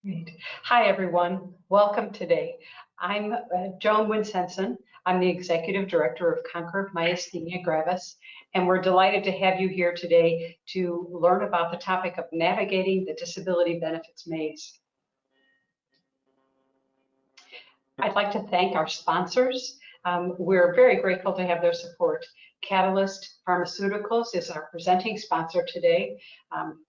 Great. Hi, everyone. Welcome today. I'm Joan Winsenson. I'm the Executive Director of Conquer Myasthenia Gravis, and we're delighted to have you here today to learn about the topic of navigating the disability benefits maze. I'd like to thank our sponsors. We're very grateful to have their support. Catalyst Pharmaceuticals is our presenting sponsor today.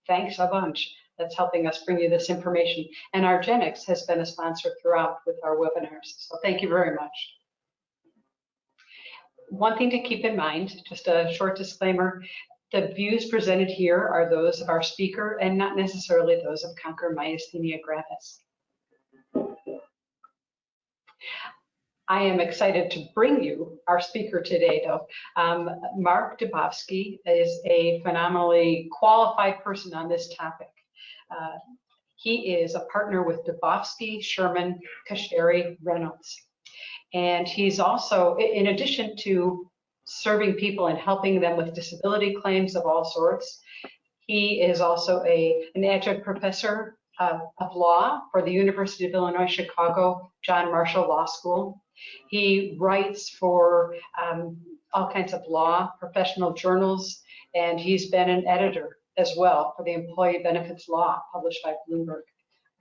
Thanks a bunch. That's helping us bring you this information. And Argenx has been a sponsor throughout with our webinars. So thank you very much. One thing to keep in mind, just a short disclaimer, the views presented here are those of our speaker and not necessarily those of Conquer Myasthenia Gravis. I am excited to bring you our speaker today, though. Mark Dubofsky is a phenomenally qualified person on this topic. He is a partner with Dubofsky, Sherman, Kasheri, Reynolds. And he's also, in addition to serving people and helping them with disability claims of all sorts, he is also an adjunct professor of law for the University of Illinois Chicago John Marshall Law School. He writes for all kinds of law, professional journals, and he's been an editor as well for the Employee Benefits Law, published by Bloomberg,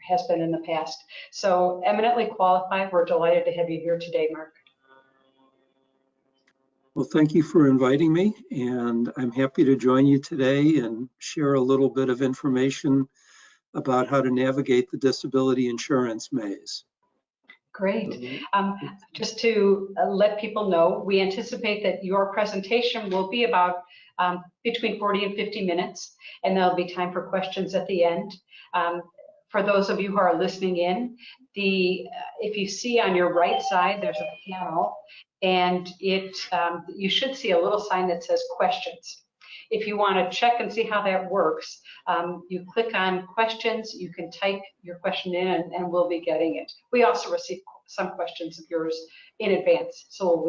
has been in the past. So eminently qualified. We're delighted to have you here today, Mark. Well, thank you for inviting me, and I'm happy to join you today and share a little bit of information about how to navigate the disability insurance maze. Great. Just to let people know, we anticipate that your presentation will be about between 40 and 50 minutes, and there'll be time for questions at the end. For those of you who are listening in, if you see on your right side, there's a panel, and you should see a little sign that says questions. If you want to check and see how that works, you click on questions, you can type your question in, and we'll be getting it. We also receive some questions of yours in advance, so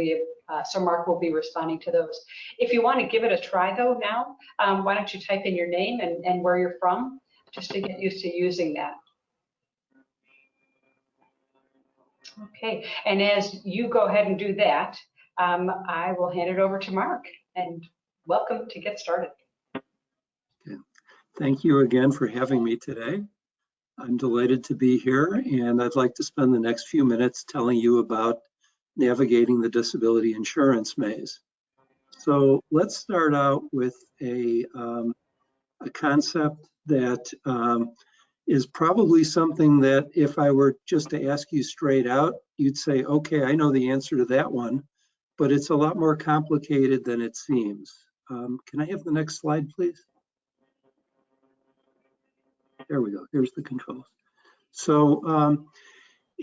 Mark will be responding to those. If you want to give it a try though now, why don't you type in your name and where you're from, just to get used to using that. Okay, and as you go ahead and do that, I will hand it over to Mark, and welcome to get started. Okay. Thank you again for having me today. I'm delighted to be here, and I'd like to spend the next few minutes telling you about navigating the disability insurance maze. So let's start out with a concept that is probably something that if I were just to ask you straight out, you'd say, okay, I know the answer to that one, but it's a lot more complicated than it seems. Can I have the next slide, please? There we go, here's the controls. So,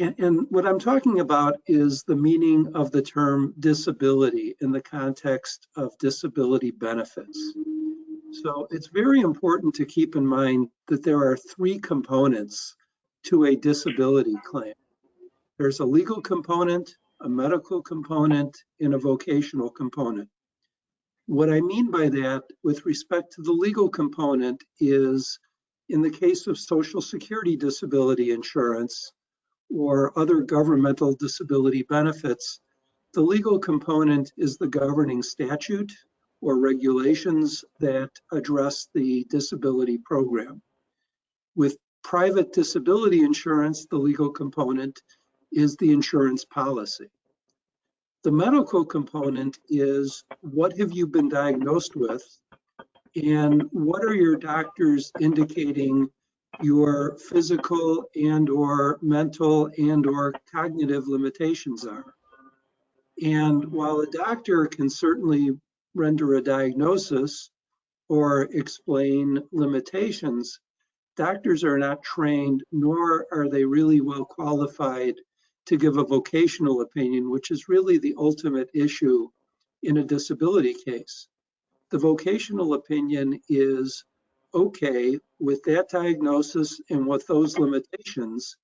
and what I'm talking about is the meaning of the term disability in the context of disability benefits. So it's very important to keep in mind that there are three components to a disability claim. There's a legal component, a medical component, and a vocational component. What I mean by that with respect to the legal component is, in the case of Social Security disability insurance or other governmental disability benefits, the legal component is the governing statute or regulations that address the disability program. With private disability insurance, the legal component is the insurance policy. The medical component is what have you been diagnosed with, and what are your doctors indicating your physical and or mental and or cognitive limitations are. And while a doctor can certainly render a diagnosis or explain limitations, doctors are not trained, nor are they really well qualified to give a vocational opinion, which is really the ultimate issue in a disability case. The vocational opinion is, okay, with that diagnosis and with those limitations,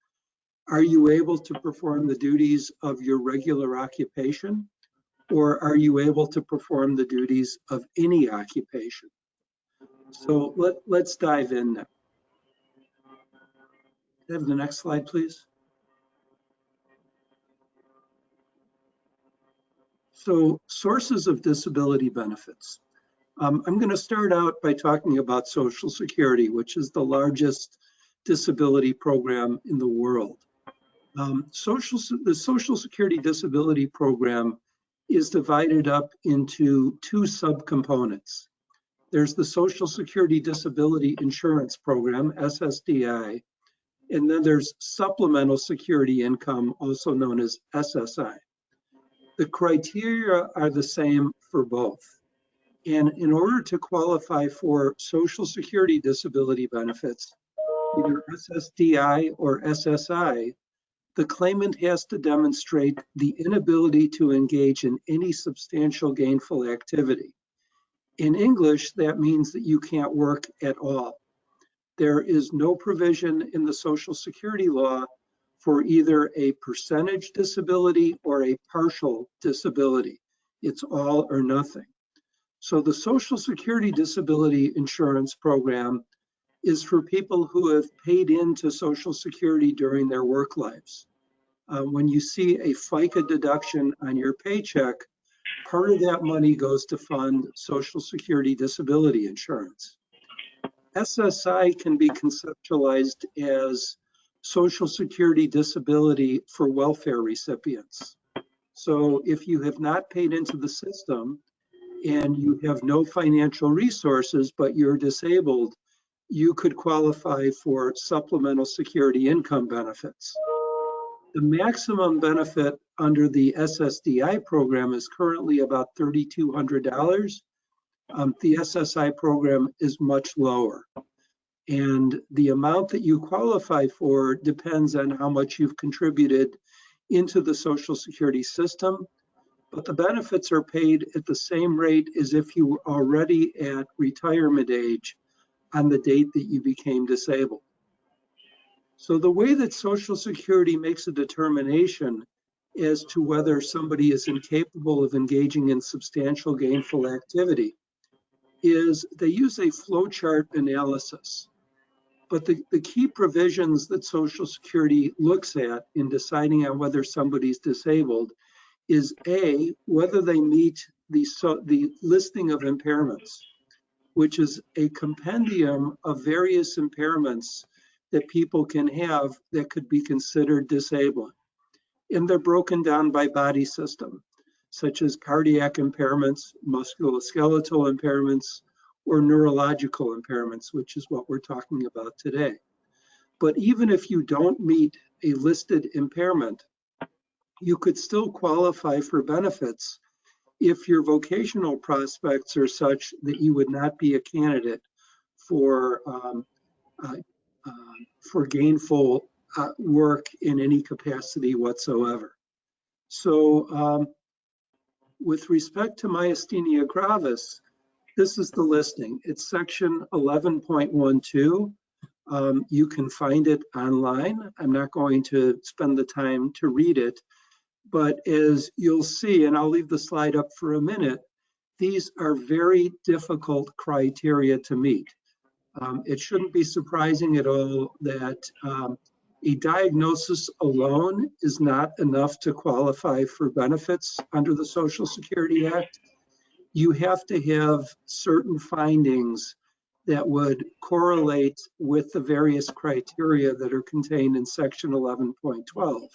are you able to perform the duties of your regular occupation, or are you able to perform the duties of any occupation? So let's dive in now. Have the next slide, please. So, sources of disability benefits. I'm going to start out by talking about Social Security, which is the largest disability program in the world. The Social Security disability program is divided up into two subcomponents. There's the Social Security Disability Insurance Program, SSDI, and then there's Supplemental Security Income, also known as SSI. The criteria are the same for both. And in order to qualify for Social Security disability benefits, either SSDI or SSI, the claimant has to demonstrate the inability to engage in any substantial gainful activity. In English, that means that you can't work at all. There is no provision in the Social Security law for either a percentage disability or a partial disability. It's all or nothing. So the Social Security Disability Insurance Program is for people who have paid into Social Security during their work lives. When you see a FICA deduction on your paycheck, part of that money goes to fund Social Security disability insurance. SSI can be conceptualized as Social Security disability for welfare recipients. So if you have not paid into the system and you have no financial resources, but you're disabled, you could qualify for supplemental security income benefits. The maximum benefit under the SSDI program is currently about $3,200. The SSI program is much lower. And the amount that you qualify for depends on how much you've contributed into the Social Security system, but the benefits are paid at the same rate as if you were already at retirement age on the date that you became disabled. So the way that Social Security makes a determination as to whether somebody is incapable of engaging in substantial gainful activity is they use a flowchart analysis. But the key provisions that Social Security looks at in deciding on whether somebody's disabled is A, whether they meet the listing of impairments, which is a compendium of various impairments that people can have that could be considered disabling. And they're broken down by body system, such as cardiac impairments, musculoskeletal impairments, or neurological impairments, which is what we're talking about today. But even if you don't meet a listed impairment, you could still qualify for benefits if your vocational prospects are such that you would not be a candidate for gainful work in any capacity whatsoever. So with respect to myasthenia gravis, this is the listing. It's section 11.12. You can find it online. I'm not going to spend the time to read it, but as you'll see, and I'll leave the slide up for a minute, these are very difficult criteria to meet. It shouldn't be surprising at all that a diagnosis alone is not enough to qualify for benefits under the Social Security Act. You have to have certain findings that would correlate with the various criteria that are contained in section 11.12.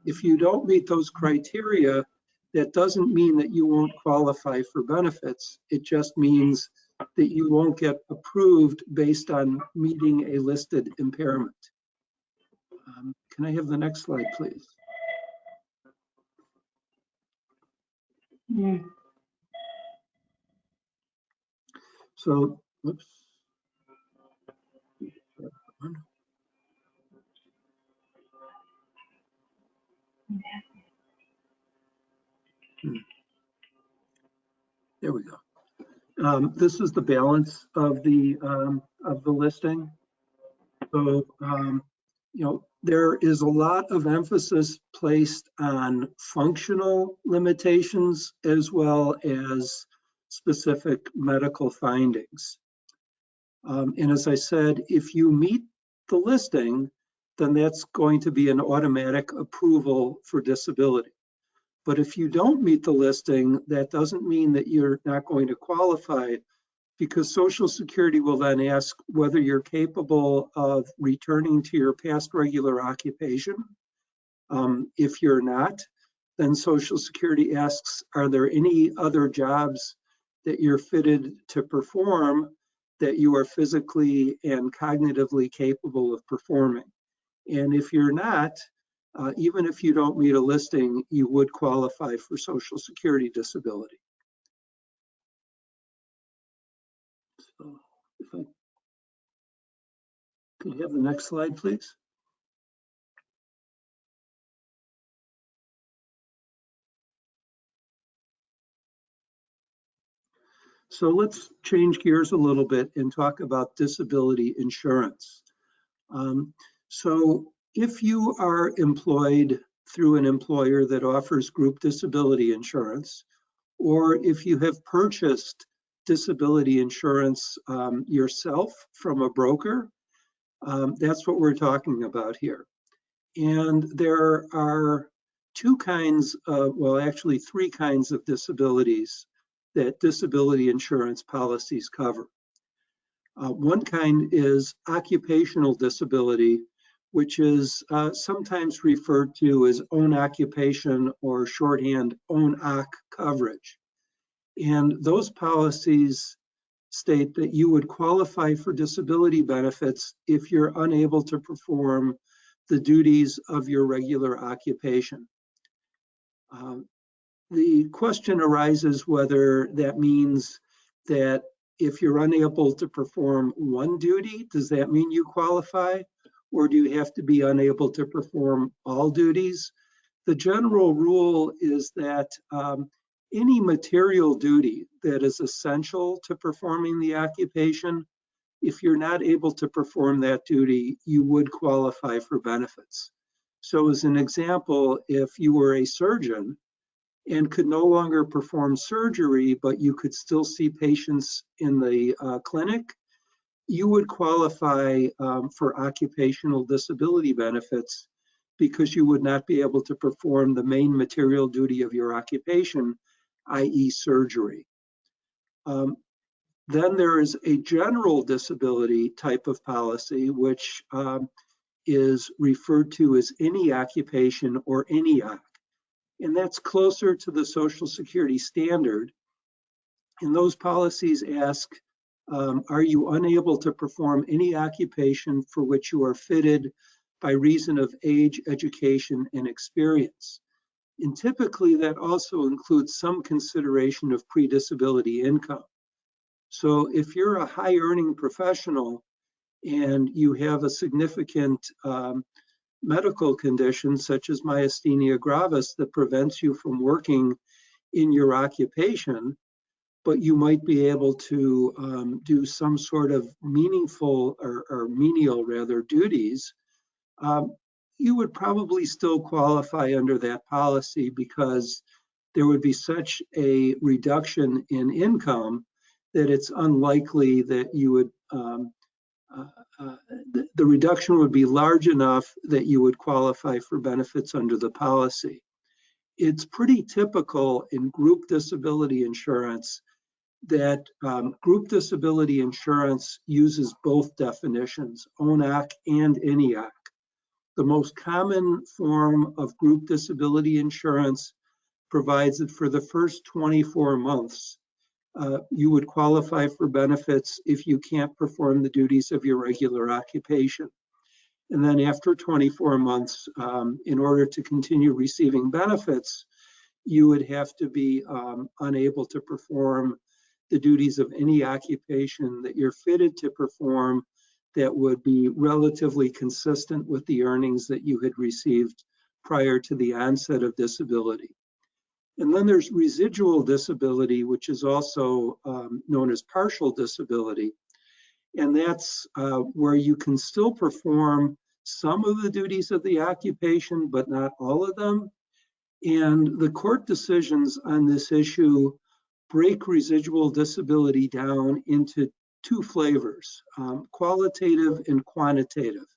If you don't meet those criteria, that doesn't mean that you won't qualify for benefits. It just means that you won't get approved based on meeting a listed impairment. Can I have the next slide, please? So, whoops. There we go. This is the balance of the listing. So, there is a lot of emphasis placed on functional limitations as well as specific medical findings. And as I said, if you meet the listing, then that's going to be an automatic approval for disability. But if you don't meet the listing, that doesn't mean that you're not going to qualify, because Social Security will then ask whether you're capable of returning to your past regular occupation. If you're not, then Social Security asks, are there any other jobs that you're fitted to perform that you are physically and cognitively capable of performing? And if you're not, even if you don't meet a listing, you would qualify for Social Security disability. So if I could have the next slide, please. So let's change gears a little bit and talk about disability insurance. So if you are employed through an employer that offers group disability insurance, or if you have purchased disability insurance yourself from a broker, that's what we're talking about here. And there are two kinds of, well, actually three kinds of disabilities that disability insurance policies cover. One kind is occupational disability, which is sometimes referred to as own occupation or shorthand own OC coverage. And those policies state that you would qualify for disability benefits if you're unable to perform the duties of your regular occupation. The question arises whether that means that if you're unable to perform one duty, does that mean you qualify? Or do you have to be unable to perform all duties? The general rule is that any material duty that is essential to performing the occupation, if you're not able to perform that duty, you would qualify for benefits. So as an example, if you were a surgeon and could no longer perform surgery, but you could still see patients in the clinic, you would qualify for occupational disability benefits because you would not be able to perform the main material duty of your occupation, i.e. surgery. Then there is a general disability type of policy, which is referred to as any occupation or any OC. And that's closer to the Social Security standard. And those policies ask, are you unable to perform any occupation for which you are fitted by reason of age, education, and experience? And typically that also includes some consideration of pre-disability income. So if you're a high earning professional and you have a significant medical condition such as myasthenia gravis that prevents you from working in your occupation, but you might be able to do some sort of meaningful or menial rather duties, you would probably still qualify under that policy because there would be such a reduction in income that it's unlikely that you would, the reduction would be large enough that you would qualify for benefits under the policy. It's pretty typical in group disability insurance that group disability insurance uses both definitions, ONAC and ENIAC. The most common form of group disability insurance provides that for the first 24 months, you would qualify for benefits if you can't perform the duties of your regular occupation. And then after 24 months, in order to continue receiving benefits, you would have to be unable to perform the duties of any occupation that you're fitted to perform that would be relatively consistent with the earnings that you had received prior to the onset of disability. And then there's residual disability, which is also known as partial disability. And that's where you can still perform some of the duties of the occupation, but not all of them. And the court decisions on this issue break residual disability down into two flavors, qualitative and quantitative.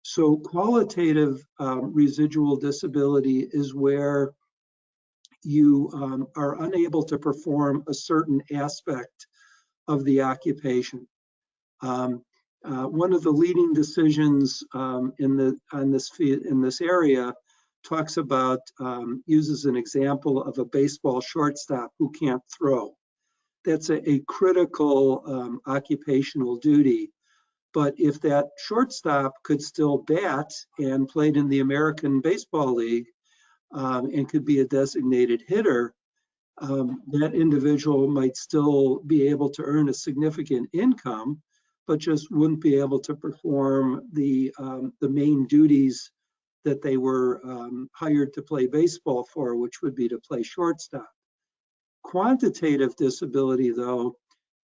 So qualitative residual disability is where you are unable to perform a certain aspect of the occupation. One of the leading decisions in this area talks about, uses an example of a baseball shortstop who can't throw. That's a critical occupational duty. But if that shortstop could still bat and played in the American Baseball League and could be a designated hitter, that individual might still be able to earn a significant income, but just wouldn't be able to perform the main duties that they were hired to play baseball for, which would be to play shortstop. Quantitative disability, though,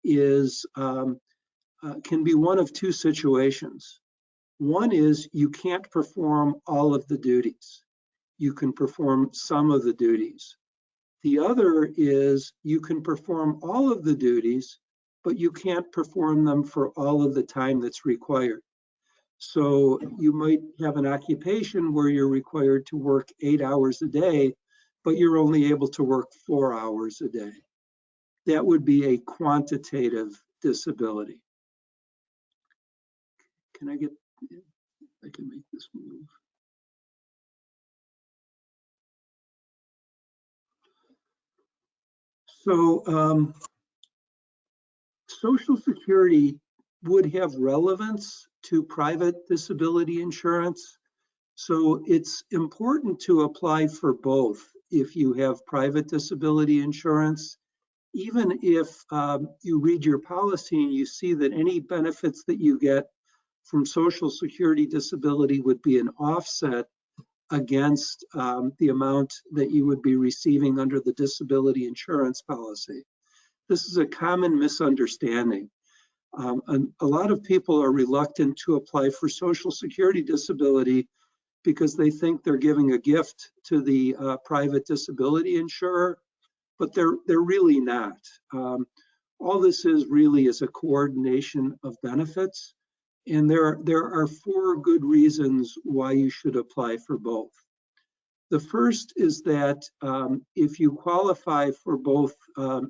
is can be one of two situations. One is you can't perform all of the duties. You can perform some of the duties. The other is you can perform all of the duties, but you can't perform them for all of the time that's required. So you might have an occupation where you're required to work 8 hours a day, but you're only able to work 4 hours a day. That would be a quantitative disability. Can I get, I can make this move. So Social Security would have relevance to private disability insurance. So it's important to apply for both if you have private disability insurance. Even if you read your policy and you see that any benefits that you get from Social Security disability would be an offset against the amount that you would be receiving under the disability insurance policy. This is a common misunderstanding. And a lot of people are reluctant to apply for Social Security disability because they think they're giving a gift to the private disability insurer, but they're really not. All this is really is a coordination of benefits, and there are 4 good reasons why you should apply for both. The first is that if you qualify for both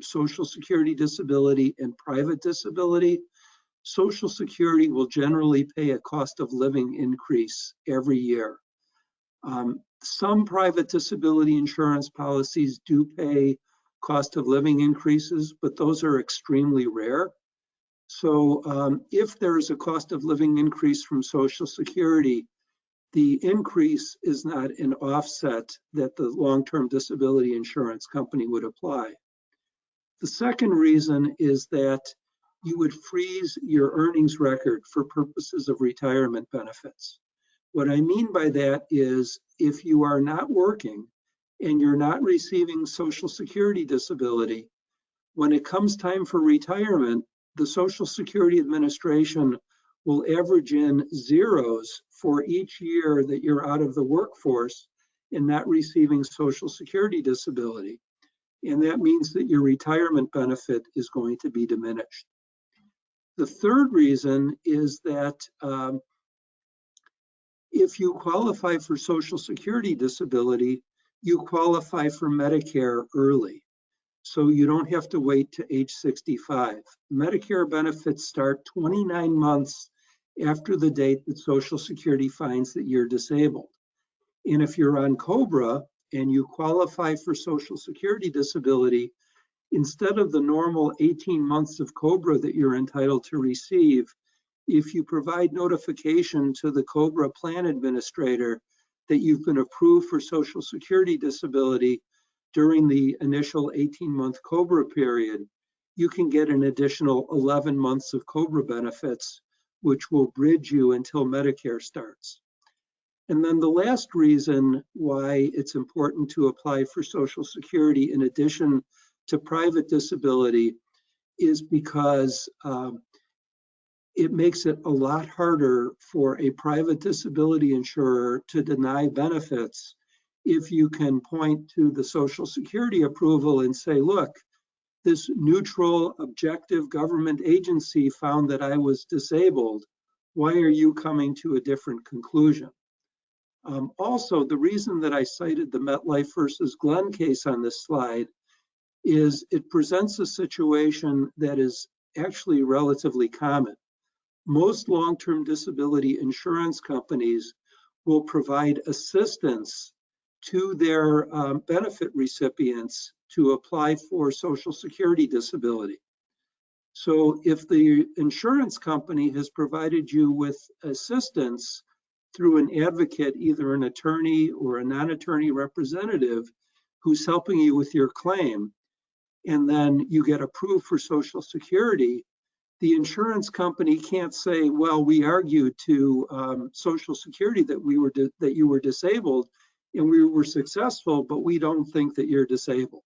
Social Security disability and private disability, Social Security will generally pay a cost of living increase every year. Some private disability insurance policies do pay cost of living increases, but those are extremely rare. So if there is a cost of living increase from Social Security, the increase is not an offset that the long-term disability insurance company would apply. The second reason is that you would freeze your earnings record for purposes of retirement benefits. What I mean by that is if you are not working and you're not receiving Social Security disability, when it comes time for retirement, the Social Security Administration will average in zeros for each year that you're out of the workforce and not receiving Social Security disability. And that means that your retirement benefit is going to be diminished. The third reason is that if you qualify for Social Security disability, you qualify for Medicare early. So you don't have to wait to age 65. Medicare benefits start 29 months after the date that Social Security finds that you're disabled. And if you're on COBRA and you qualify for Social Security disability, instead of the normal 18 months of COBRA that you're entitled to receive, if you provide notification to the COBRA plan administrator that you've been approved for Social Security disability during the initial 18-month COBRA period, you can get an additional 11 months of COBRA benefits, which will bridge you until Medicare starts. And then the last reason why it's important to apply for Social Security in addition to private disability is because it makes it a lot harder for a private disability insurer to deny benefits if you can point to the Social Security approval and say, look, this neutral, objective government agency found that I was disabled. Why are you coming to a different conclusion? Also, the reason that I cited the MetLife versus Glenn case on this slide is it presents a situation that is actually relatively common. Most long-term disability insurance companies will provide assistance to their benefit recipients to apply for Social Security disability. So if the insurance company has provided you with assistance through an advocate, either an attorney or a non-attorney representative who's helping you with your claim, and then you get approved for Social Security, the insurance company can't say, well, we argued to Social Security that you were disabled and we were successful, but we don't think that you're disabled.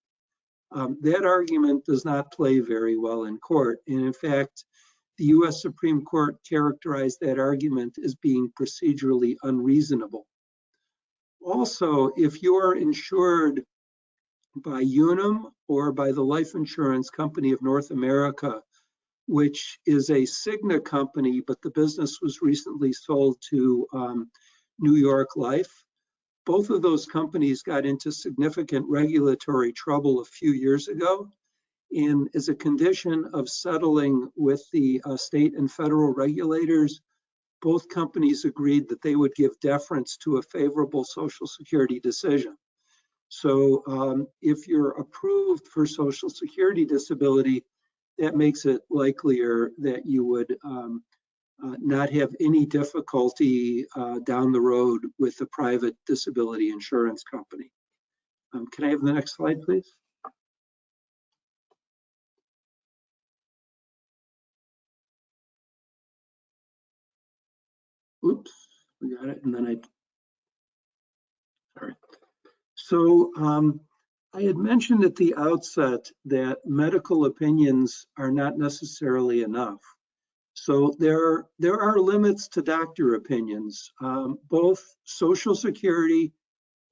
That argument does not play very well in court. And in fact, the US Supreme Court characterized that argument as being procedurally unreasonable. Also, if you're insured by Unum or by the Life Insurance Company of North America, which is a Cigna company, but the business was recently sold to New York Life. Both of those companies got into significant regulatory trouble a few years ago. And as a condition of settling with the state and federal regulators, both companies agreed that they would give deference to a favorable Social Security decision. So if you're approved for Social Security disability, that makes it likelier that you would not have any difficulty down the road with a private disability insurance company. Can I have the next slide, please? Oops, we got it, and then sorry. So I had mentioned at the outset that medical opinions are not necessarily enough. So there are limits to doctor opinions. Both Social Security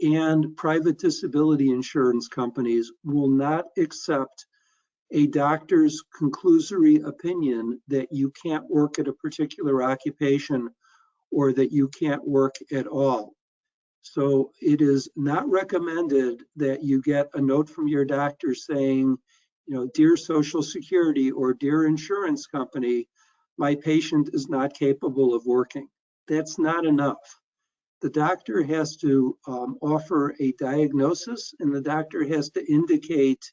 and private disability insurance companies will not accept a doctor's conclusory opinion that you can't work at a particular occupation or that you can't work at all. So it is not recommended that you get a note from your doctor saying, dear Social Security or dear insurance company, my patient is not capable of working. That's not enough. The doctor has to offer a diagnosis, and the doctor has to indicate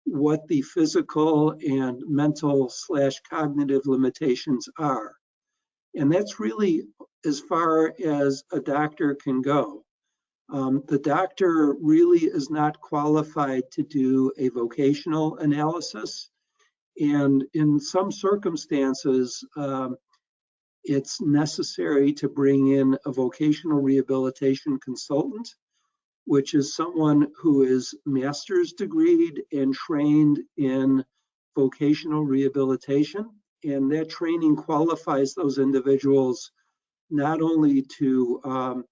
what the physical and mental / cognitive limitations are. And that's really as far as a doctor can go. The doctor really is not qualified to do a vocational analysis. And in some circumstances, it's necessary to bring in a vocational rehabilitation consultant, which is someone who is master's degreed and trained in vocational rehabilitation. And that training qualifies those individuals not only to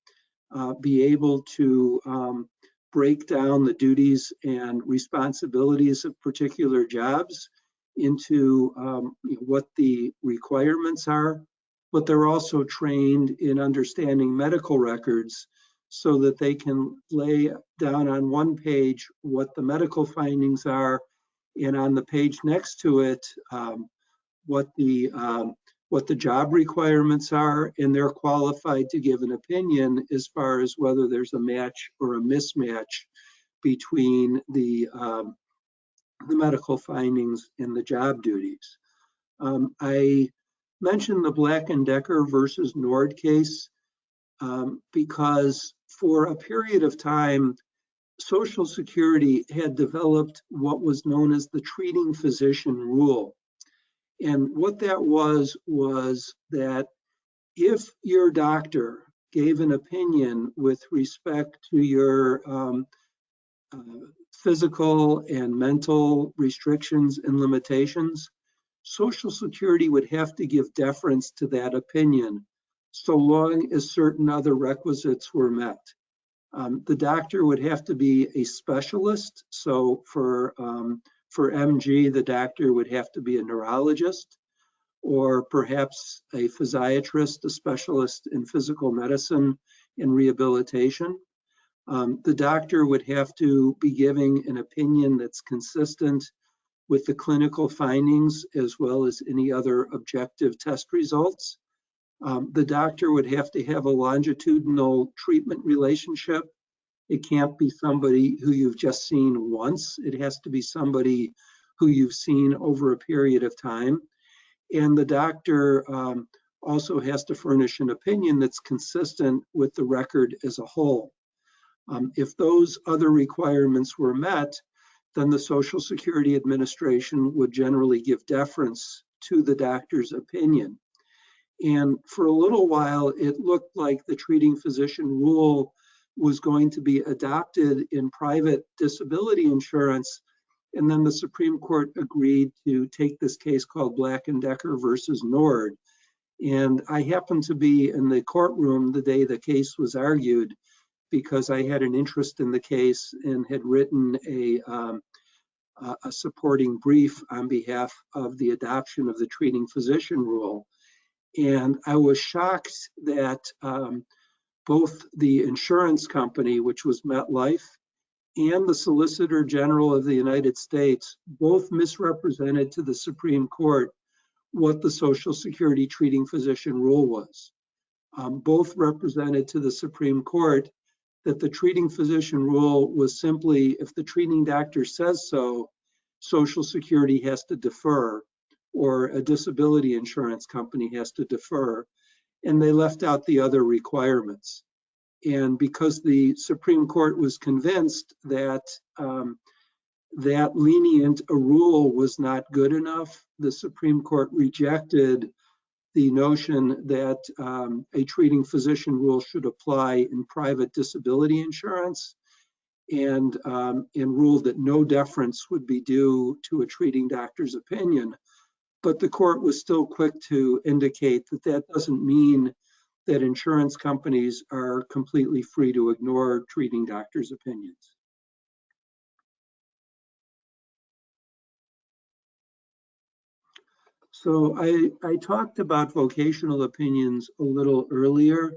be able to break down the duties and responsibilities of particular jobs into what the requirements are, but they're also trained in understanding medical records so that they can lay down on one page what the medical findings are, and on the page next to it, what the job requirements are, and they're qualified to give an opinion as far as whether there's a match or a mismatch between the medical findings and the job duties. I mentioned the Black and Decker versus Nord case because for a period of time, Social Security had developed what was known as the treating physician rule. And what that was that if your doctor gave an opinion with respect to your physical and mental restrictions and limitations, Social Security would have to give deference to that opinion so long as certain other requisites were met. The doctor would have to be a specialist. So for MG, the doctor would have to be a neurologist. or perhaps a physiatrist, a specialist in physical medicine and rehabilitation. The doctor would have to be giving an opinion that's consistent with the clinical findings as well as any other objective test results. The doctor would have to have a longitudinal treatment relationship. It can't be somebody who you've just seen once. It has to be somebody who you've seen over a period of time. And the doctor also has to furnish an opinion that's consistent with the record as a whole. If those other requirements were met, then the Social Security Administration would generally give deference to the doctor's opinion. And for a little while, it looked like the treating physician rule was going to be adopted in private disability insurance. And then the Supreme Court agreed to take this case called Black and Decker versus Nord. And I happened to be in the courtroom the day the case was argued because I had an interest in the case and had written a supporting brief on behalf of the adoption of the treating physician rule. And I was shocked that both the insurance company, which was MetLife, and the Solicitor General of the United States both misrepresented to the Supreme Court what the Social Security treating physician rule was. Both represented to the Supreme Court that the treating physician rule was simply, if the treating doctor says so, Social Security has to defer, or a disability insurance company has to defer, and they left out the other requirements. And because the Supreme Court was convinced that that lenient a rule was not good enough, the Supreme Court rejected the notion that a treating physician rule should apply in private disability insurance, and ruled that no deference would be due to a treating doctor's opinion. But the court was still quick to indicate that that doesn't mean that insurance companies are completely free to ignore treating doctors' opinions. So I talked about vocational opinions a little earlier,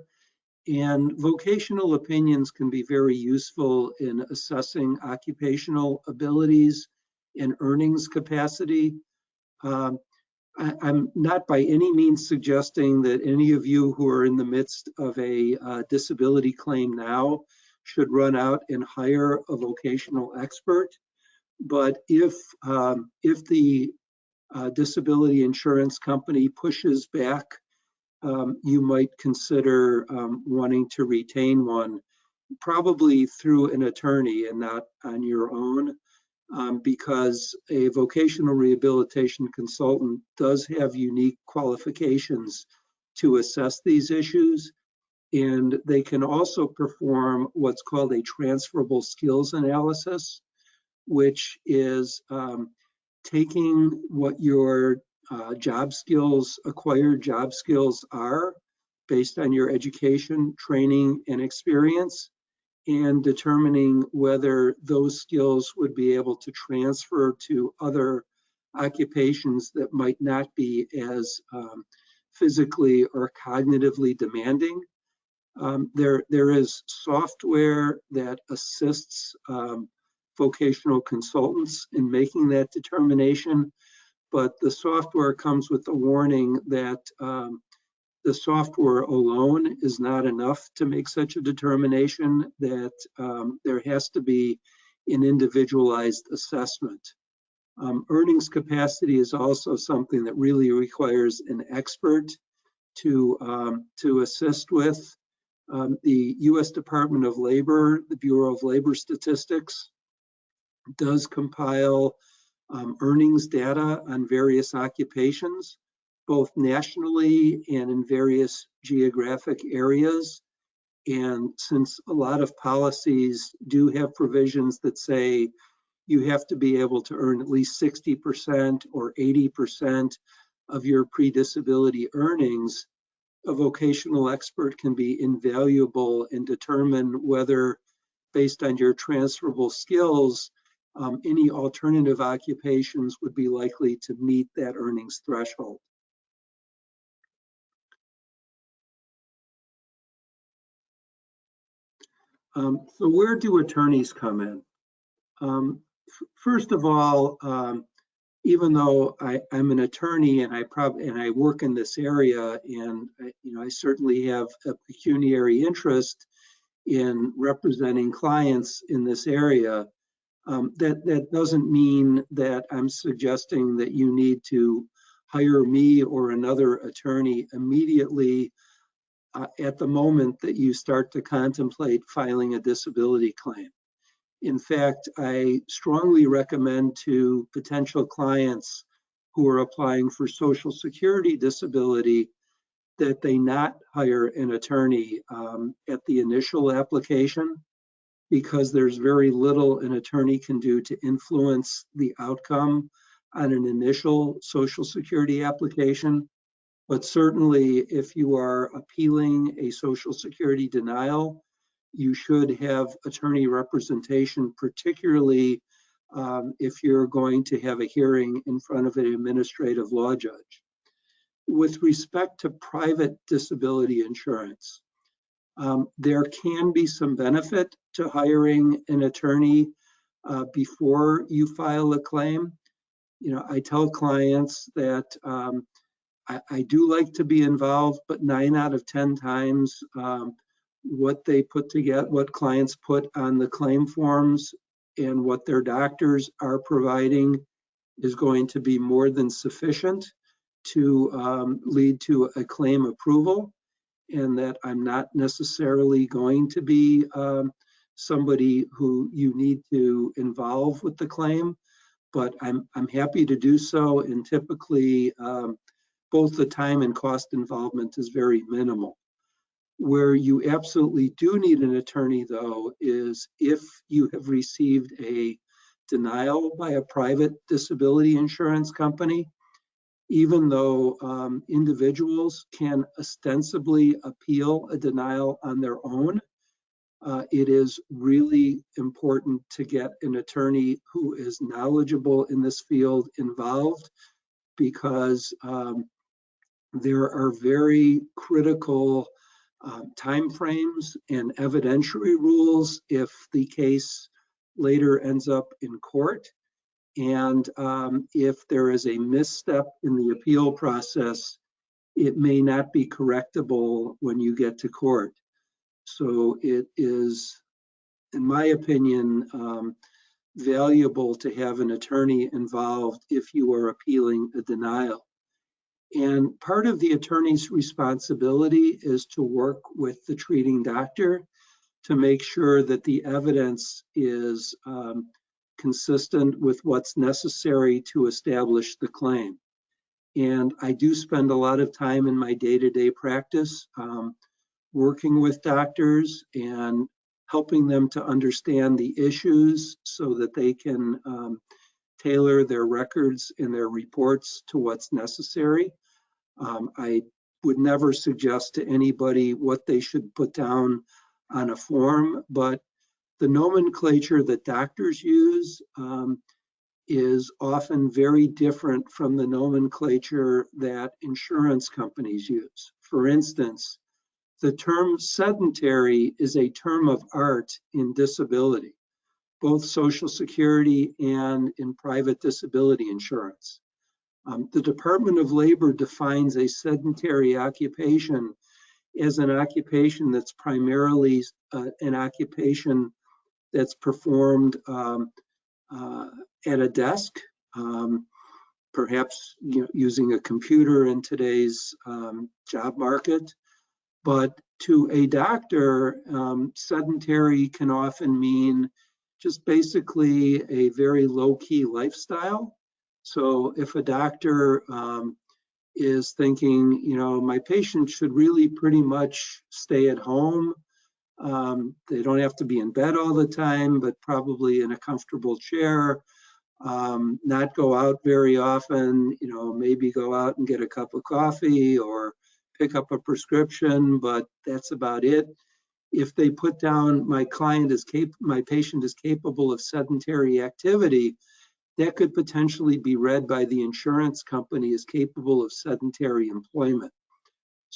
and vocational opinions can be very useful in assessing occupational abilities and earnings capacity. I'm not by any means suggesting that any of you who are in the midst of a disability claim now should run out and hire a vocational expert. But if the disability insurance company pushes back, you might consider wanting to retain one, probably through an attorney and not on your own. Because a vocational rehabilitation consultant does have unique qualifications to assess these issues, and they can also perform what's called a transferable skills analysis, which is taking what your acquired job skills are based on your education, training, and experience, and determining whether those skills would be able to transfer to other occupations that might not be as physically or cognitively demanding. There is software that assists vocational consultants in making that determination, but the software comes with the warning that the software alone is not enough to make such a determination, that there has to be an individualized assessment. Earnings capacity is also something that really requires an expert to assist with. The U.S. Department of Labor, the Bureau of Labor Statistics, does compile earnings data on various occupations, both nationally and in various geographic areas. And since a lot of policies do have provisions that say you have to be able to earn at least 60% or 80% of your pre-disability earnings, a vocational expert can be invaluable and determine whether, based on your transferable skills, any alternative occupations would be likely to meet that earnings threshold. So where do attorneys come in? First of all, even though I'm an attorney and I work in this area, and I certainly have a pecuniary interest in representing clients in this area, that doesn't mean that I'm suggesting that you need to hire me or another attorney immediately at the moment that you start to contemplate filing a disability claim. In fact, I strongly recommend to potential clients who are applying for Social Security disability that they not hire an attorney at the initial application, because there's very little an attorney can do to influence the outcome on an initial Social Security application. But certainly, if you are appealing a Social Security denial, you should have attorney representation, particularly if you're going to have a hearing in front of an administrative law judge. With respect to private disability insurance, there can be some benefit to hiring an attorney before you file a claim. I tell clients that I do like to be involved, but 9 out of 10 times what they put together, what clients put on the claim forms and what their doctors are providing is going to be more than sufficient to lead to a claim approval, and that I'm not necessarily going to be somebody who you need to involve with the claim, but I'm happy to do so, and typically both the time and cost involvement is very minimal. Where you absolutely do need an attorney, though, is if you have received a denial by a private disability insurance company. Even though individuals can ostensibly appeal a denial on their own, it is really important to get an attorney who is knowledgeable in this field involved, because there are very critical timeframes and evidentiary rules if the case later ends up in court. And if there is a misstep in the appeal process, it may not be correctable when you get to court. So it is, in my opinion, valuable to have an attorney involved if you are appealing a denial. And part of the attorney's responsibility is to work with the treating doctor to make sure that the evidence is consistent with what's necessary to establish the claim. And I do spend a lot of time in my day-to-day practice working with doctors and helping them to understand the issues so that they can tailor their records and their reports to what's necessary. I would never suggest to anybody what they should put down on a form, but the nomenclature that doctors use is often very different from the nomenclature that insurance companies use. For instance, the term sedentary is a term of art in disability, both Social Security and in private disability insurance. The Department of Labor defines a sedentary occupation as an occupation that's primarily an occupation that's performed at a desk, perhaps using a computer in today's job market. But to a doctor, sedentary can often mean just basically a very low-key lifestyle. So if a doctor is thinking, my patient should really pretty much stay at home, they don't have to be in bed all the time, but probably in a comfortable chair, not go out very often, maybe go out and get a cup of coffee or pick up a prescription, but that's about it. If they put down my patient is capable of sedentary activity, that could potentially be read by the insurance company as capable of sedentary employment.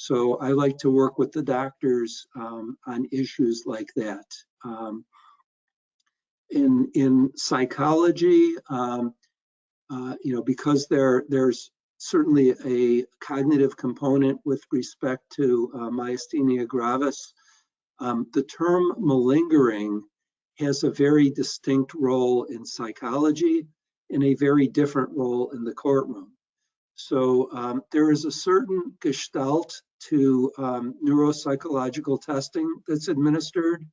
So I like to work with the doctors on issues like that. In psychology, because there's certainly a cognitive component with respect to myasthenia gravis, the term malingering has a very distinct role in psychology and a very different role in the courtroom. So there is a certain gestalt to neuropsychological testing that's administered,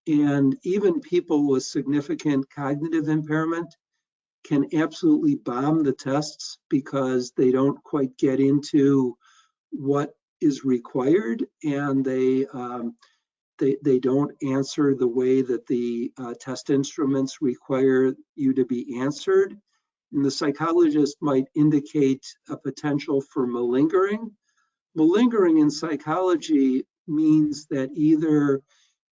and even people with significant cognitive impairment can absolutely bomb the tests because they don't quite get into what is required, and they don't answer the way that the test instruments require you to be answered. And the psychologist might indicate a potential for malingering. Malingering in psychology means that either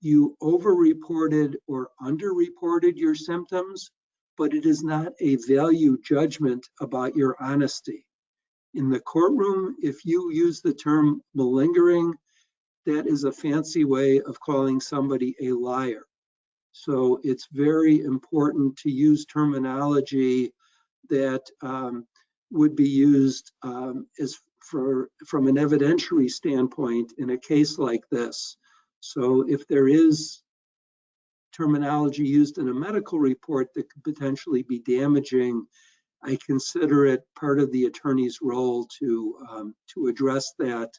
you overreported or underreported your symptoms, but it is not a value judgment about your honesty. In the courtroom, if you use the term malingering, that is a fancy way of calling somebody a liar. So it's very important to use terminology that would be used from an evidentiary standpoint in a case like this. So if there is terminology used in a medical report that could potentially be damaging, I consider it part of the attorney's role to address that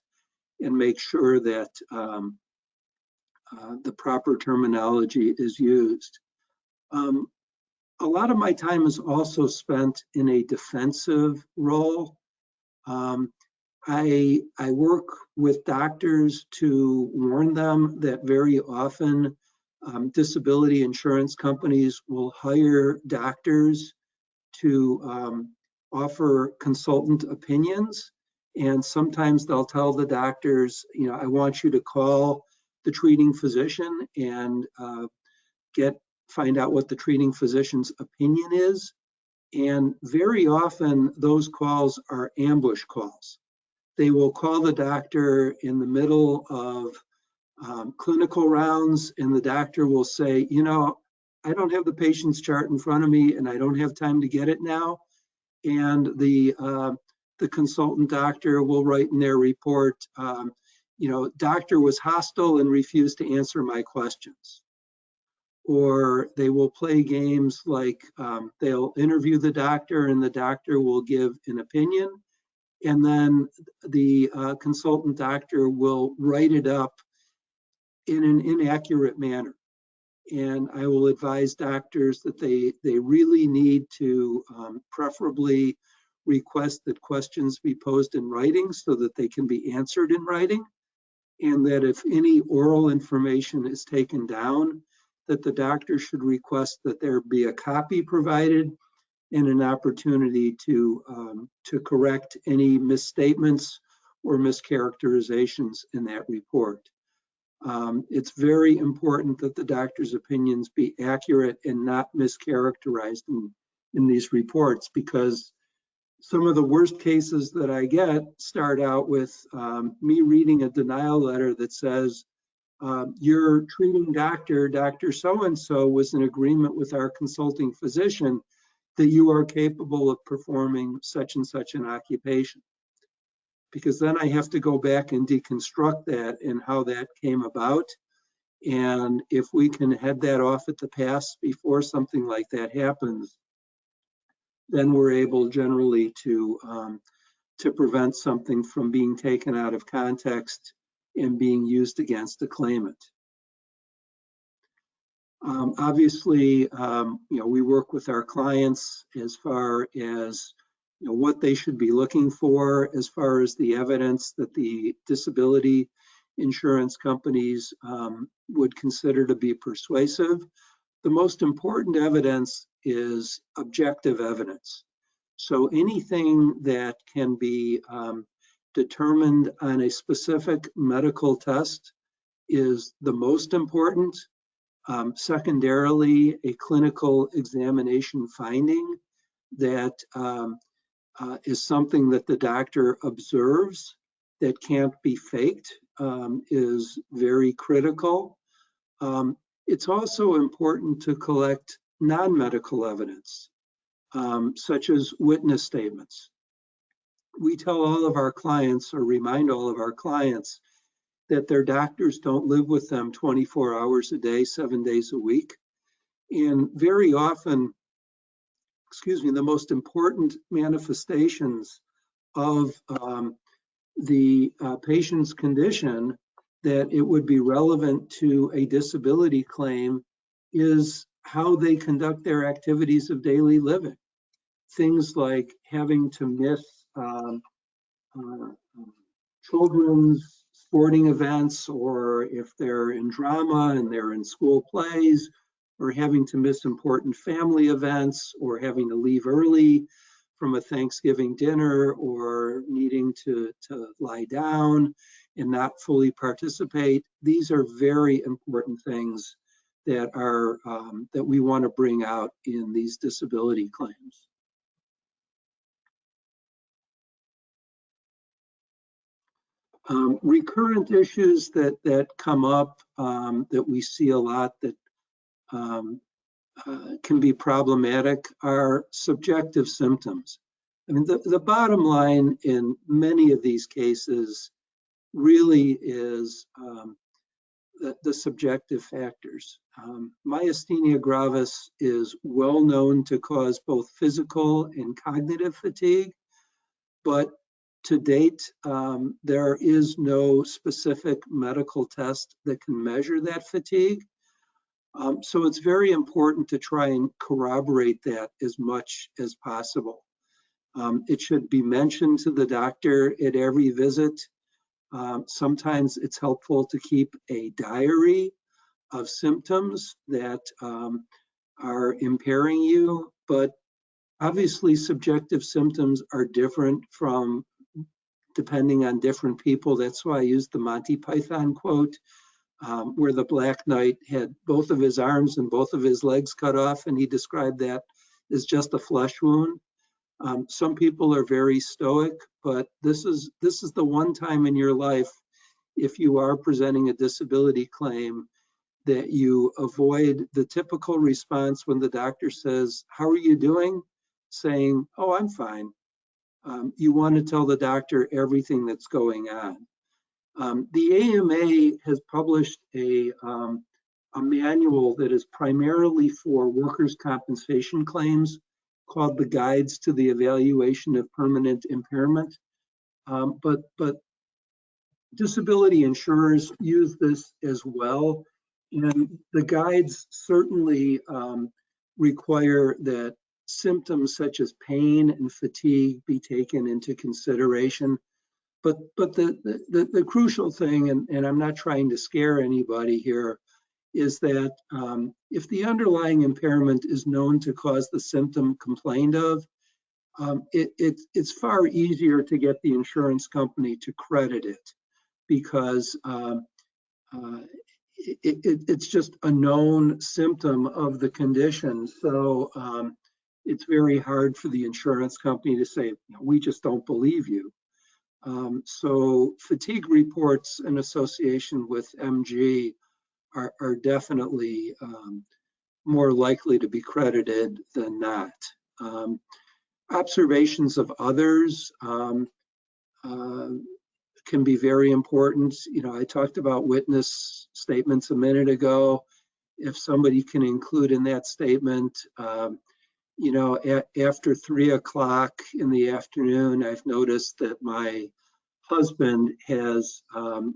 and make sure that the proper terminology is used. A lot of my time is also spent in a defensive role. I work with doctors to warn them that very often disability insurance companies will hire doctors to offer consultant opinions. And sometimes they'll tell the doctors, I want you to call the treating physician and find out what the treating physician's opinion is. And very often those calls are ambush calls. They will call the doctor in the middle of clinical rounds, and the doctor will say, I don't have the patient's chart in front of me and I don't have time to get it now. And the consultant doctor will write in their report, doctor was hostile and refused to answer my questions. Or they will play games like they'll interview the doctor and the doctor will give an opinion, and then the consultant doctor will write it up in an inaccurate manner. And I will advise doctors that they really need to preferably request that questions be posed in writing so that they can be answered in writing, and that if any oral information is taken down, that the doctor should request that there be a copy provided and an opportunity to correct any misstatements or mischaracterizations in that report. It's very important that the doctor's opinions be accurate and not mischaracterized in these reports, because some of the worst cases that I get start out with me reading a denial letter that says, your treating doctor, Dr. So-and-so, was in agreement with our consulting physician that you are capable of performing such and such an occupation. Because then I have to go back and deconstruct that and how that came about. And if we can head that off at the pass before something like that happens, then we're able generally to prevent something from being taken out of context and being used against the claimant. Obviously, we work with our clients as far as what they should be looking for as far as the evidence that the disability insurance companies would consider to be persuasive. The most important evidence is objective evidence. So anything that can be determined on a specific medical test is the most important. Secondarily, a clinical examination finding that is something that the doctor observes that can't be faked is very critical. It's also important to collect non-medical evidence, such as witness statements. We tell all of our clients, or remind all of our clients, that their doctors don't live with them 24 hours a day, 7 days a week. And very often, the most important manifestations of the patient's condition that it would be relevant to a disability claim is how they conduct their activities of daily living. Things like having to miss children's sporting events, or if they're in drama and they're in school plays, or having to miss important family events, or having to leave early from a Thanksgiving dinner, or needing to lie down and not fully participate. These are very important things that are that we want to bring out in these disability claims. Recurrent issues that come up that we see a lot that can be problematic are subjective symptoms. I mean, the bottom line in many of these cases really is the subjective factors. Myasthenia gravis is well known to cause both physical and cognitive fatigue, but to date, there is no specific medical test that can measure that fatigue. So it's very important to try and corroborate that as much as possible. It should be mentioned to the doctor at every visit. Sometimes it's helpful to keep a diary of symptoms that are impairing you, but obviously subjective symptoms are different from depending on different people. That's why I used the Monty Python quote, where the Black Knight had both of his arms and both of his legs cut off, and he described that as just a flesh wound. Some people are very stoic, but this is the one time in your life, if you are presenting a disability claim, that you avoid the typical response when the doctor says, "How are you doing?" saying, "Oh, I'm fine." You want to tell the doctor everything that's going on. The AMA has published a manual that is primarily for workers' compensation claims called the Guides to the Evaluation of Permanent Impairment. But disability insurers use this as well. And the guides certainly require that symptoms such as pain and fatigue be taken into consideration. But the crucial thing, and I'm not trying to scare anybody here, is that if the underlying impairment is known to cause the symptom complained of, it's far easier to get the insurance company to credit it, because it's just a known symptom of the condition. So it's very hard for the insurance company to say, "We just don't believe you." So fatigue reports in association with MG are definitely more likely to be credited than not. Observations of others can be very important. I talked about witness statements a minute ago. If somebody can include in that statement, after 3 o'clock in the afternoon, I've noticed that my husband has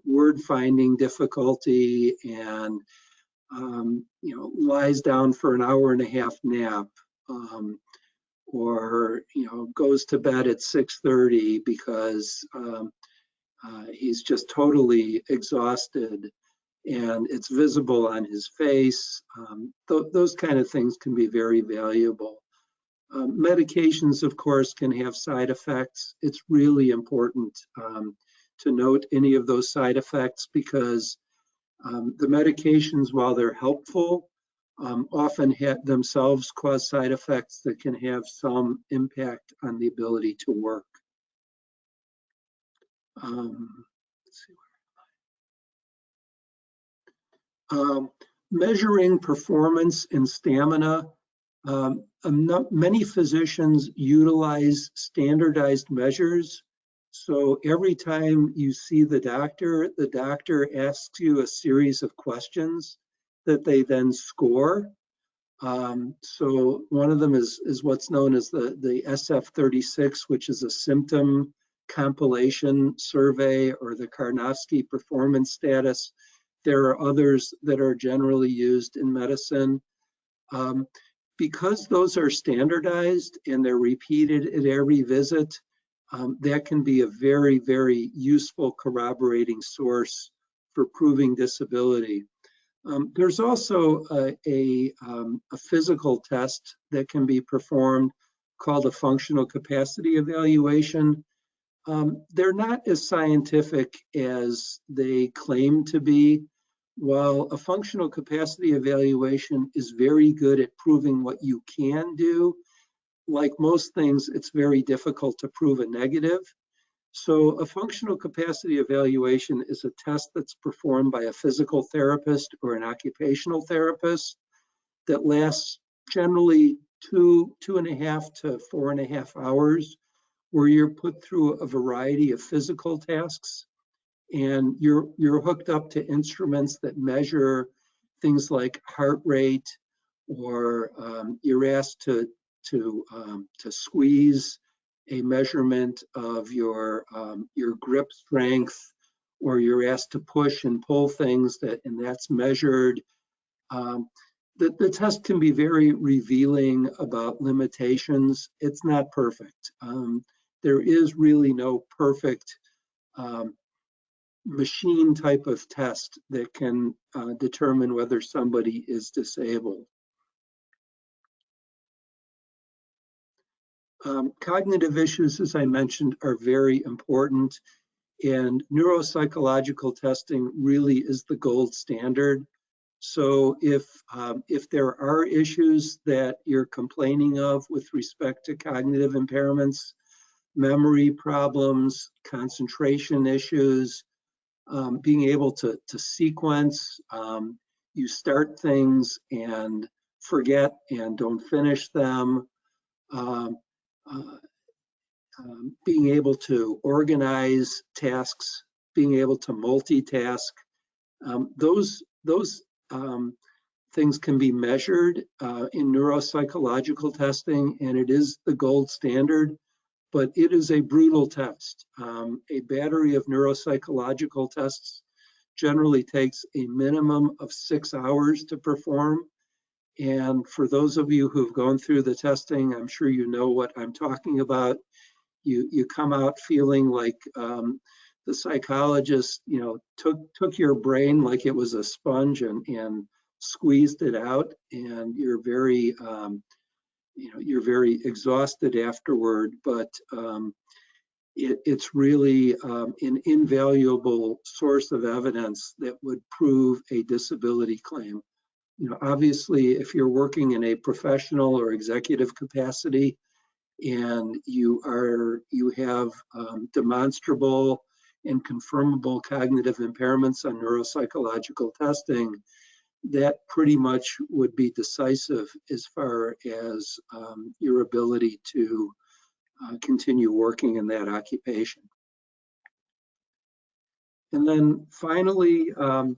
word finding difficulty and lies down for an hour and a half nap, or goes to bed at 6:30 because he's just totally exhausted and it's visible on his face. Those kind of things can be very valuable. Medications, of course, can have side effects. It's really important to note any of those side effects, because the medications, while they're helpful, often themselves cause side effects that can have some impact on the ability to work. Let's see. Measuring performance and stamina. Many physicians utilize standardized measures. So every time you see the doctor asks you a series of questions that they then score. So one of them is what's known as the SF-36, which is a symptom compilation survey, or the Karnofsky performance status. There are others that are generally used in medicine. Because those are standardized and they're repeated at every visit, that can be a very, very useful corroborating source for proving disability. There's also a physical test that can be performed called a functional capacity evaluation. They're not as scientific as they claim to be. While a functional capacity evaluation is very good at proving what you can do, like most things, it's very difficult to prove a negative. So a functional capacity evaluation is a test that's performed by a physical therapist or an occupational therapist that lasts generally 2.5 to 4.5 hours, where you're put through a variety of physical tasks, and you're hooked up to instruments that measure things like heart rate, or you're asked to squeeze a measurement of your grip strength, or you're asked to push and pull things and that's measured. The test can be very revealing about limitations. It's not perfect. There is really no perfect machine type of test that can determine whether somebody is disabled. Cognitive issues, as I mentioned, are very important, and neuropsychological testing really is the gold standard. So if there are issues that you're complaining of with respect to cognitive impairments, memory problems, concentration issues, being able to sequence, you start things and forget and don't finish them, being able to organize tasks, being able to multitask, those things can be measured in neuropsychological testing, and it is the gold standard, but it is a brutal test. A battery of neuropsychological tests generally takes a minimum of 6 hours to perform. And for those of you who've gone through the testing, I'm sure you know what I'm talking about. You come out feeling like the psychologist, took your brain like it was a sponge and squeezed it out, and you're very exhausted afterward. But it's really an invaluable source of evidence that would prove a disability claim. Obviously, if you're working in a professional or executive capacity, and you have demonstrable and confirmable cognitive impairments on neuropsychological testing, that pretty much would be decisive as far as your ability to continue working in that occupation. And then finally,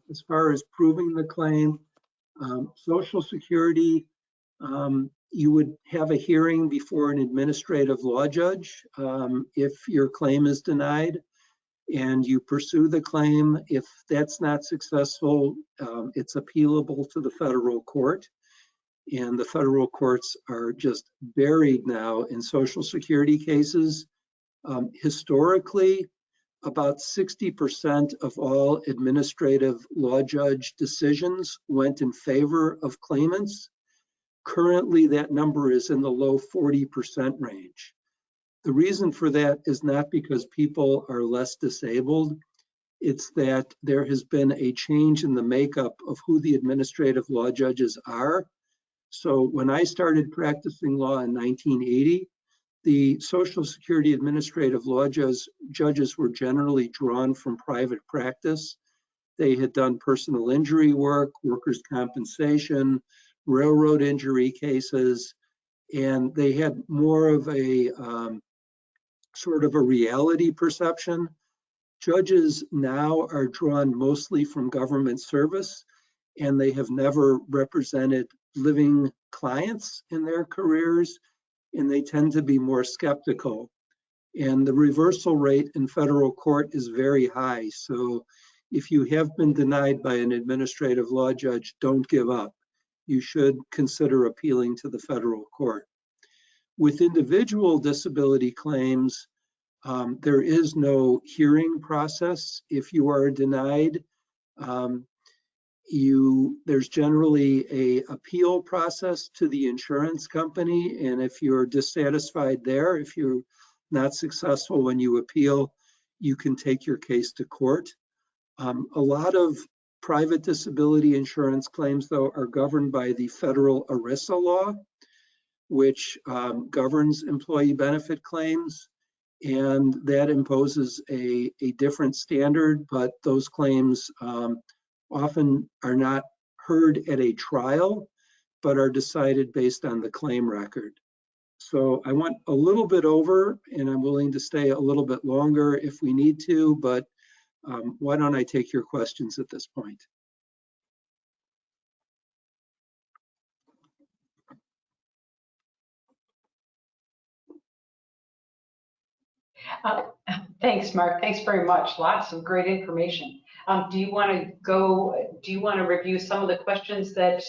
as far as proving the claim, Social Security, you would have a hearing before an administrative law judge if your claim is denied, and you pursue the claim. If that's not successful, it's appealable to the federal court, and the federal courts are just buried now in Social Security cases. Historically, about 60% of all administrative law judge decisions went in favor of claimants. Currently, that number is in the low 40% range. The reason for that is not because people are less disabled. It's that there has been a change in the makeup of who the administrative law judges are. So when I started practicing law in 1980, the Social Security Administrative Law judges were generally drawn from private practice. They had done personal injury work, workers' compensation, railroad injury cases, and they had more of a sort of a reality perception. Judges now are drawn mostly from government service, and they have never represented living clients in their careers, and they tend to be more skeptical. And the reversal rate in federal court is very high. So if you have been denied by an administrative law judge, don't give up. You should consider appealing to the federal court. With individual disability claims, there is no hearing process. If you are denied, there's generally a appeal process to the insurance company, and if you're dissatisfied there, if you're not successful when you appeal, you can take your case to court. A lot of private disability insurance claims, though, are governed by the federal ERISA law, which governs employee benefit claims, and that imposes a different standard, but those claims often are not heard at a trial, but are decided based on the claim record. So I went a little bit over, and I'm willing to stay a little bit longer if we need to, but why don't I take your questions at this point? Thanks, Mark. Thanks very much. Lots of great information. Do you want to review some of the questions that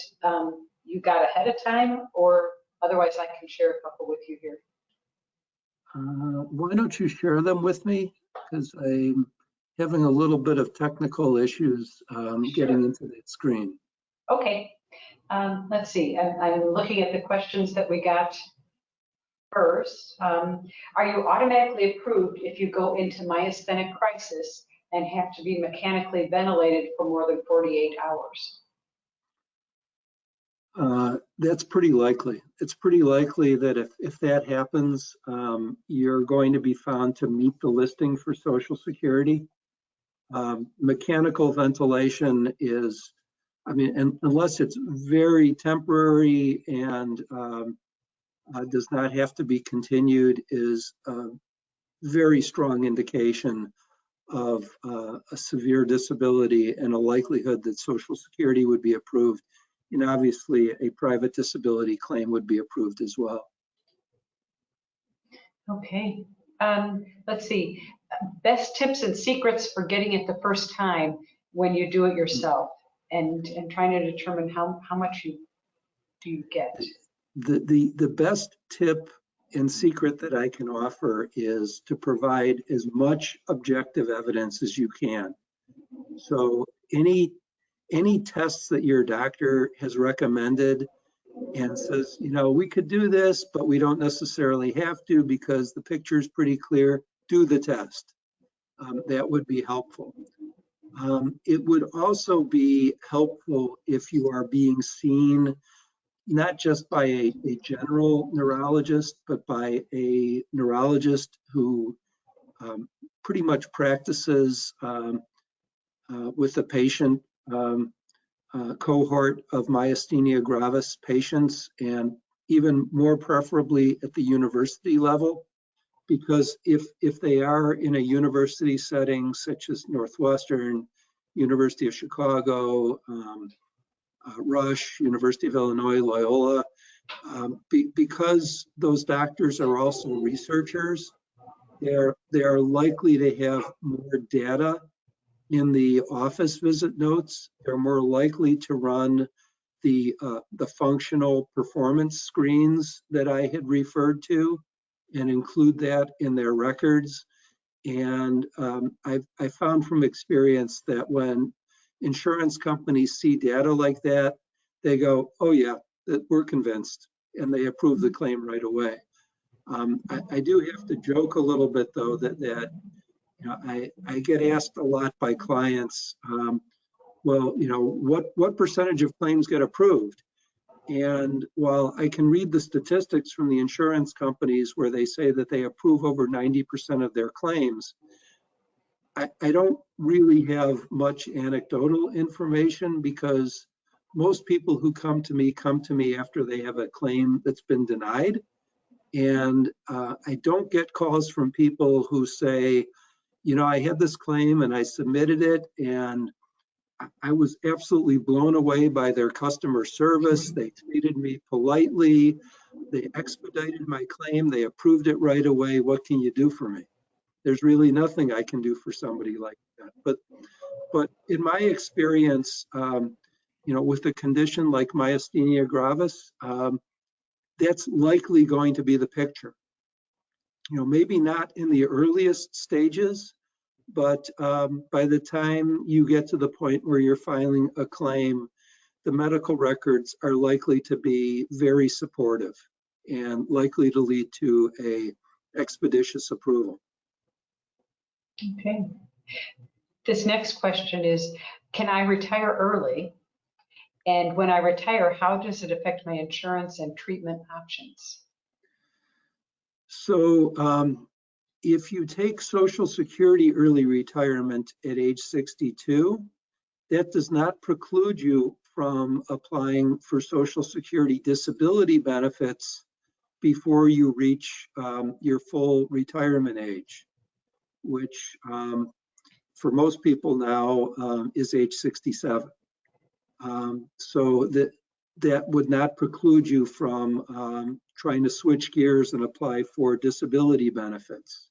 you got ahead of time, or otherwise I can share a couple with you here? Why don't you share them with me? Because I'm having a little bit of technical issues getting into that screen. Okay. Let's see. I'm looking at the questions that we got first. Are you automatically approved if you go into myasthenic crisis and have to be mechanically ventilated for more than 48 hours? That's pretty likely. It's pretty likely that if that happens, you're going to be found to meet the listing for Social Security. Mechanical ventilation is, unless it's very temporary and does not have to be continued, is a very strong indication of a severe disability and a likelihood that Social Security would be approved. And obviously a private disability claim would be approved as well. Okay, let's see. Best tips and secrets for getting it the first time when you do it yourself, and trying to determine how much do you get. The best tip and secret that I can offer is to provide as much objective evidence as you can. So any tests that your doctor has recommended and says, we could do this, but we don't necessarily have to because the picture is pretty clear, do the test. That would be helpful. It would also be helpful if you are being seen not just by a general neurologist, but by a neurologist who pretty much practices with a patient cohort of myasthenia gravis patients, and even more preferably at the university level, because if they are in a university setting such as Northwestern, University of Chicago, Rush, University of Illinois, Loyola, because those doctors are also researchers, they are likely to have more data in the office visit notes. They're more likely to run the functional performance screens that I had referred to and include that in their records. And I found from experience that when insurance companies see data like that, they go, oh yeah, we're convinced, and they approve the claim right away. I do have to joke a little bit though that I get asked a lot by clients, well, what percentage of claims get approved? And while I can read the statistics from the insurance companies where they say that they approve over 90% of their claims, I don't really have much anecdotal information, because most people who come to me after they have a claim that's been denied. And I don't get calls from people who say, you know, I had this claim and I submitted it and I was absolutely blown away by their customer service. They treated me politely. They expedited my claim. They approved it right away. What can you do for me? There's really nothing I can do for somebody like that. But in my experience, you know, with a condition like myasthenia gravis, that's likely going to be the picture. You know, maybe not in the earliest stages, but by the time you get to the point where you're filing a claim, the medical records are likely to be very supportive and likely to lead to a expeditious approval. Okay. This next question is, can I retire early? And when I retire, how does it affect my insurance and treatment options? So if you take Social Security early retirement at age 62, that does not preclude you from applying for Social Security disability benefits before you reach your full retirement age, which for most people now is age 67. So that would not preclude you from trying to switch gears and apply for disability benefits.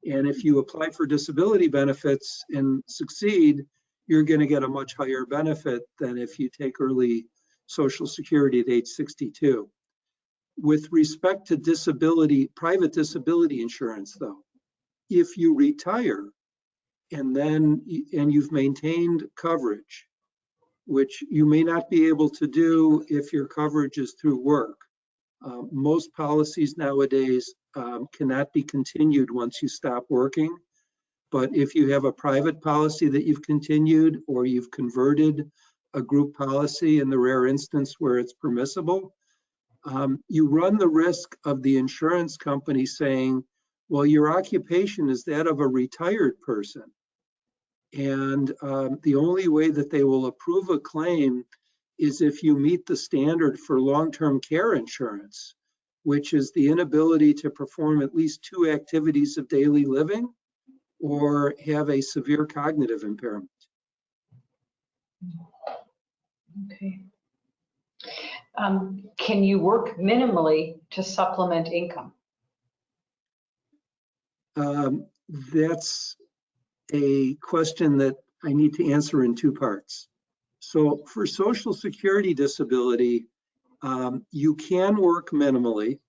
And if you apply for disability benefits and succeed, you're going to get a much higher benefit than if you take early Social Security at age 62. With respect to disability, private disability insurance though, if you retire and you've maintained coverage, which you may not be able to do if your coverage is through work. Most policies nowadays cannot be continued once you stop working. But if you have a private policy that you've continued, or you've converted a group policy in the rare instance where it's permissible, you run the risk of the insurance company saying, well, your occupation is that of a retired person. And the only way that they will approve a claim is if you meet the standard for long-term care insurance, which is the inability to perform at least 2 activities of daily living or have a severe cognitive impairment. Okay. Can you work minimally to supplement income? That's a question that I need to answer in 2 parts. So for Social Security disability, you can work minimally.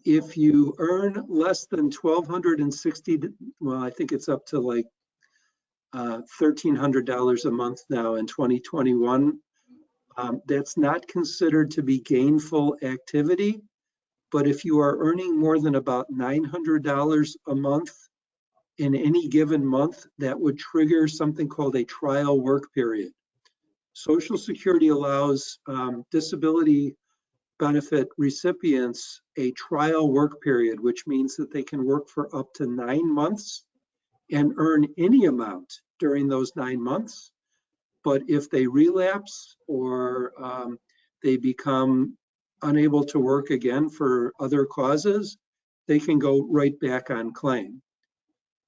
If you earn less than $1,260, well, I think it's up to like $1,300 a month now in 2021. That's not considered to be gainful activity, but if you are earning more than about $900 a month in any given month, that would trigger something called a trial work period. Social Security allows disability benefit recipients a trial work period, which means that they can work for up to 9 months and earn any amount during those 9 months. But if they relapse or they become unable to work again for other causes, they can go right back on claim.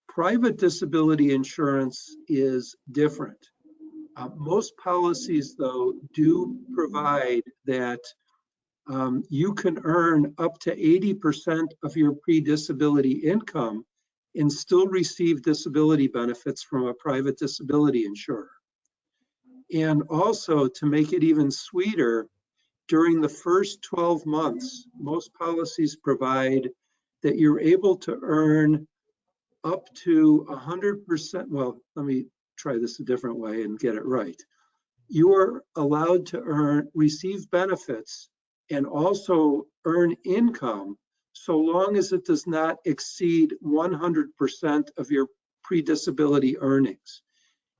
Private disability insurance is different. Most policies, though, do provide that you can earn up to 80% of your pre-disability income and still receive disability benefits from a private disability insurer. And also, to make it even sweeter, during the first 12 months, most policies provide that you're able to earn up to 100%. Well, let me try this a different way and get it right. You are allowed to receive benefits and also earn income so long as it does not exceed 100% of your pre-disability earnings.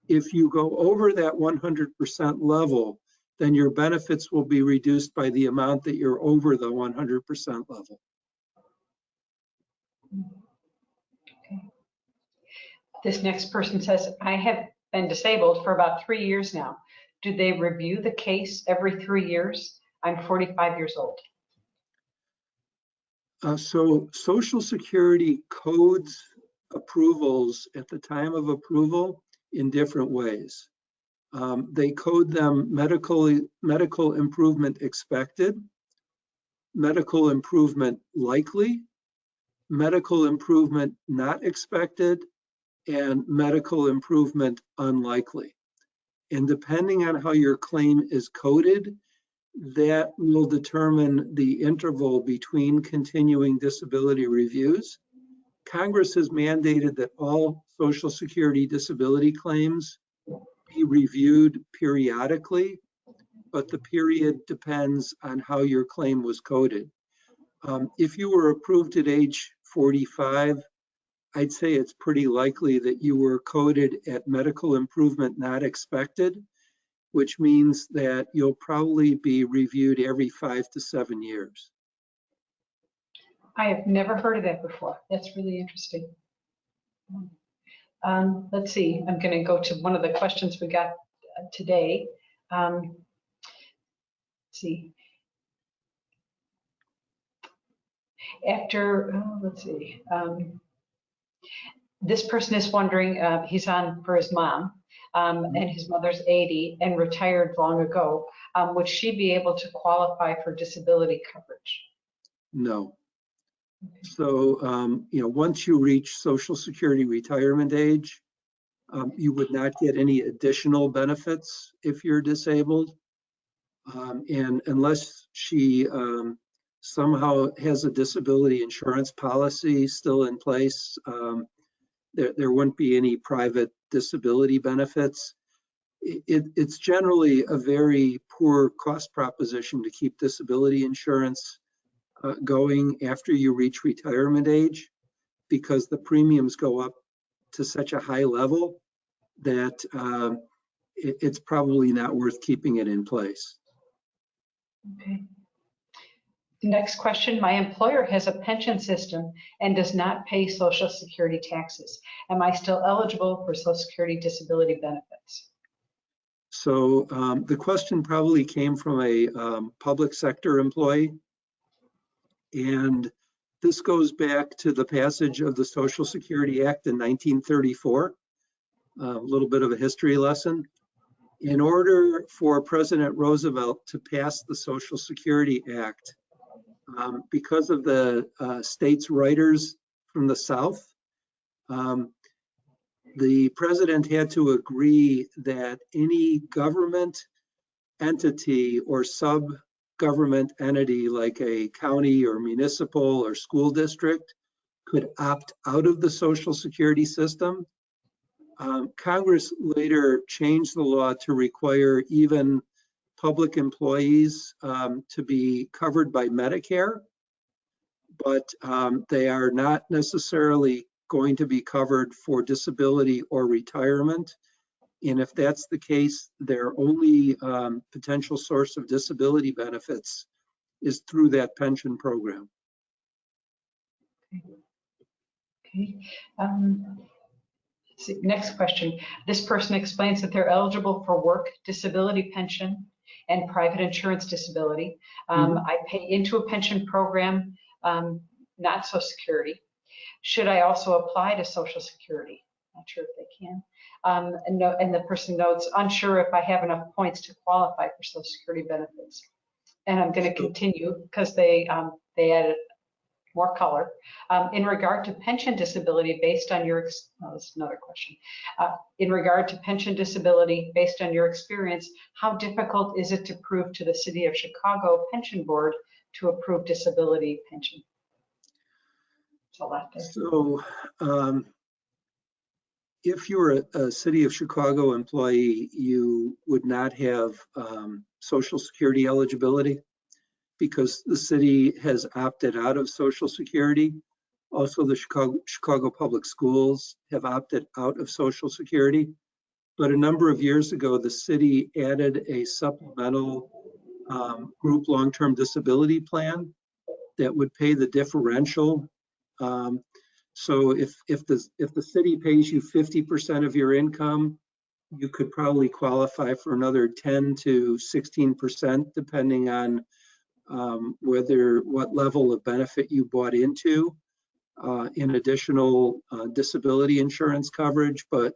If you go over that 100% level, then your benefits will be reduced by the amount that you're over the 100% level. Okay. This next person says, I have been disabled for about 3 years now. Do they review the case every 3 years? I'm 45 years old. So Social Security codes approvals at the time of approval in different ways. They code them medical improvement expected, medical improvement likely, medical improvement not expected, and medical improvement unlikely. And depending on how your claim is coded, that will determine the interval between continuing disability reviews. Congress has mandated that all Social Security disability claims be reviewed periodically, but the period depends on how your claim was coded. If you were approved at age 45, I'd say it's pretty likely that you were coded at medical improvement not expected, which means that you'll probably be reviewed every 5 to 7 years. I have never heard of that before. That's really interesting. Let's see, I'm going to go to one of the questions we got today. Let's see. Let's see. This person is wondering, he's on for his mom, and his mother's 80 and retired long ago. Would she be able to qualify for disability coverage? No. So, once you reach Social Security retirement age, you would not get any additional benefits if you're disabled. And unless she somehow has a disability insurance policy still in place, there wouldn't be any private disability benefits. It's generally a very poor cost proposition to keep disability insurance going after you reach retirement age, because the premiums go up to such a high level that it's probably not worth keeping it in place. Okay. Next question, my employer has a pension system and does not pay Social Security taxes. Am I still eligible for Social Security disability benefits? So the question probably came from a public sector employee. And this goes back to the passage of the Social Security Act in 1934, a little bit of a history lesson. In order for President Roosevelt to pass the Social Security Act, because of the states' writers from the South, the president had to agree that any government entity or sub-government entity like a county or municipal or school district could opt out of the Social Security system. Congress later changed the law to require even public employees to be covered by Medicare, but they are not necessarily going to be covered for disability or retirement. And if that's the case, their only potential source of disability benefits is through that pension program. Okay. Next question. This person explains that they're eligible for work disability pension and private insurance disability. I pay into a pension program, not Social Security. Should I also apply to Social Security? Not sure if they can. And the person notes, unsure if I have enough points to qualify for Social Security benefits. And I'm going to continue because they added more color. In regard to pension disability based on your, this is another question. In regard to pension disability based on your experience, how difficult is it to prove to the City of Chicago Pension Board to approve disability pension? So if you're a City of Chicago employee, you would not have Social Security eligibility because the city has opted out of Social Security. Also, the Chicago Public Schools have opted out of Social Security. But a number of years ago, the city added a supplemental group long-term disability plan that would pay the differential. So if the city pays you 50% of your income, you could probably qualify for another 10 to 16%, depending on what level of benefit you bought into in additional disability insurance coverage. But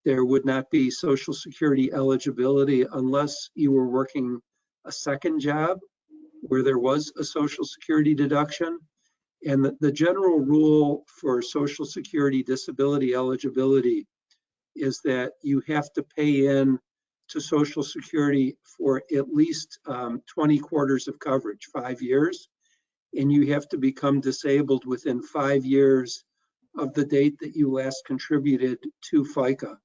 there would not be Social Security eligibility unless you were working a second job where there was a Social Security deduction. And the general rule for Social Security disability eligibility is that you have to pay in to Social Security for at least 20 quarters of coverage, 5 years, and you have to become disabled within 5 years of the date that you last contributed to FICA.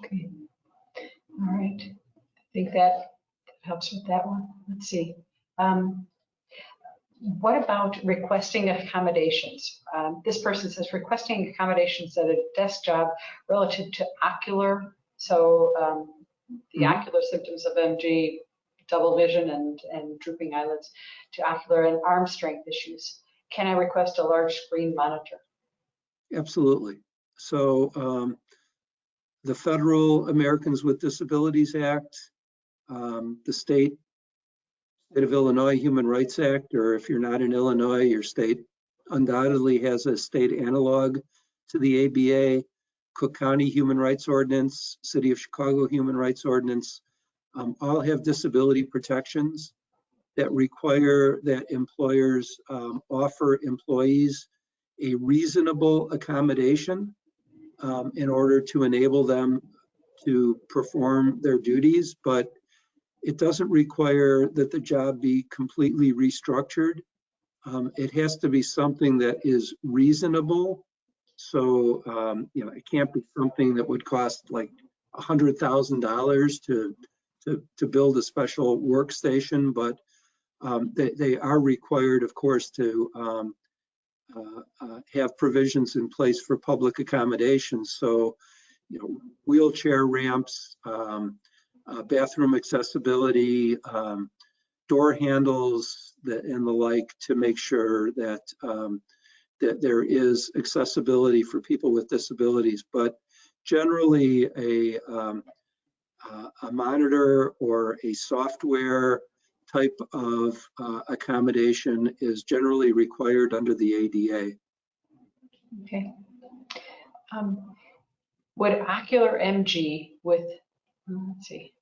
Okay. All right. I think that helps with that one. Let's see. What about requesting accommodations? This person says requesting accommodations at a desk job relative to ocular. So the ocular symptoms of MG, double vision and drooping eyelids, to ocular and arm strength issues. Can I request a large screen monitor? Absolutely. So the Federal Americans with Disabilities Act, the state of Illinois Human Rights Act, or if you're not in Illinois, your state undoubtedly has a state analog to the ABA, Cook County Human Rights Ordinance, City of Chicago Human Rights Ordinance, all have disability protections that require that employers offer employees a reasonable accommodation in order to enable them to perform their duties, but it doesn't require that the job be completely restructured. It has to be something that is reasonable. So, it can't be something that would cost like $100,000 to build a special workstation, but they are required, of course, to have provisions in place for public accommodations. So, wheelchair ramps, bathroom accessibility, door handles, and the like, to make sure that that there is accessibility for people with disabilities. But generally, a monitor or a software type of accommodation is generally required under the ADA. Okay. Would ocular MG with let's see.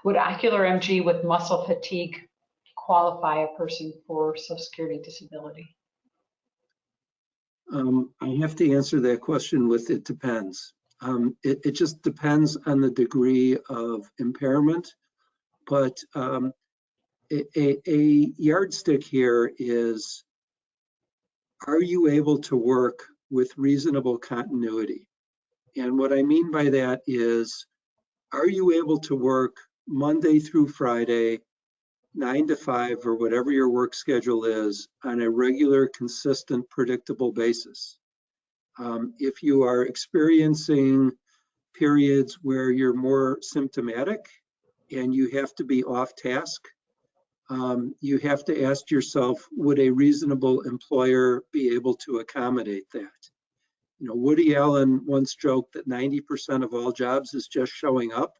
Would ocular MG with muscle fatigue qualify a person for Social Security disability? I have to answer that question with it depends. It just depends on the degree of impairment, but a yardstick here is, are you able to work with reasonable continuity? And what I mean by that is, are you able to work Monday through Friday, 9 to 5, or whatever your work schedule is, on a regular, consistent, predictable basis? If you are experiencing periods where you're more symptomatic and you have to be off task, you have to ask yourself, would a reasonable employer be able to accommodate that? Woody Allen once joked that 90% of all jobs is just showing up.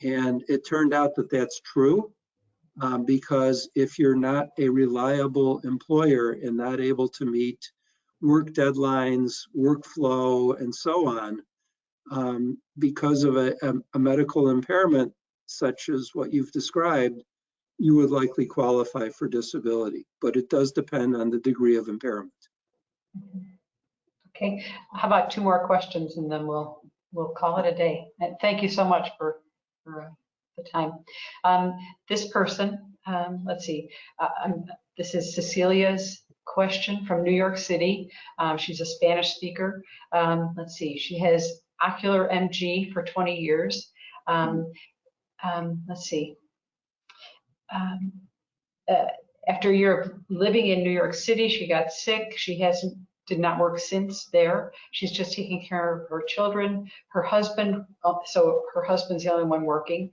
And it turned out that that's true, because if you're not a reliable employer and not able to meet work deadlines, workflow, and so on, because of a medical impairment such as what you've described, you would likely qualify for disability. But it does depend on the degree of impairment. Okay, how about 2 more questions and then we'll call it a day. And thank you so much for the time. This person, let's see, this is Cecilia's question from New York City. She's a Spanish speaker. Let's see, she has ocular MG for 20 years. Let's see. After a year of living in New York City, she got sick. She hasn't did not work since there. She's just taking care of her children, her husband, so her husband's the only one working.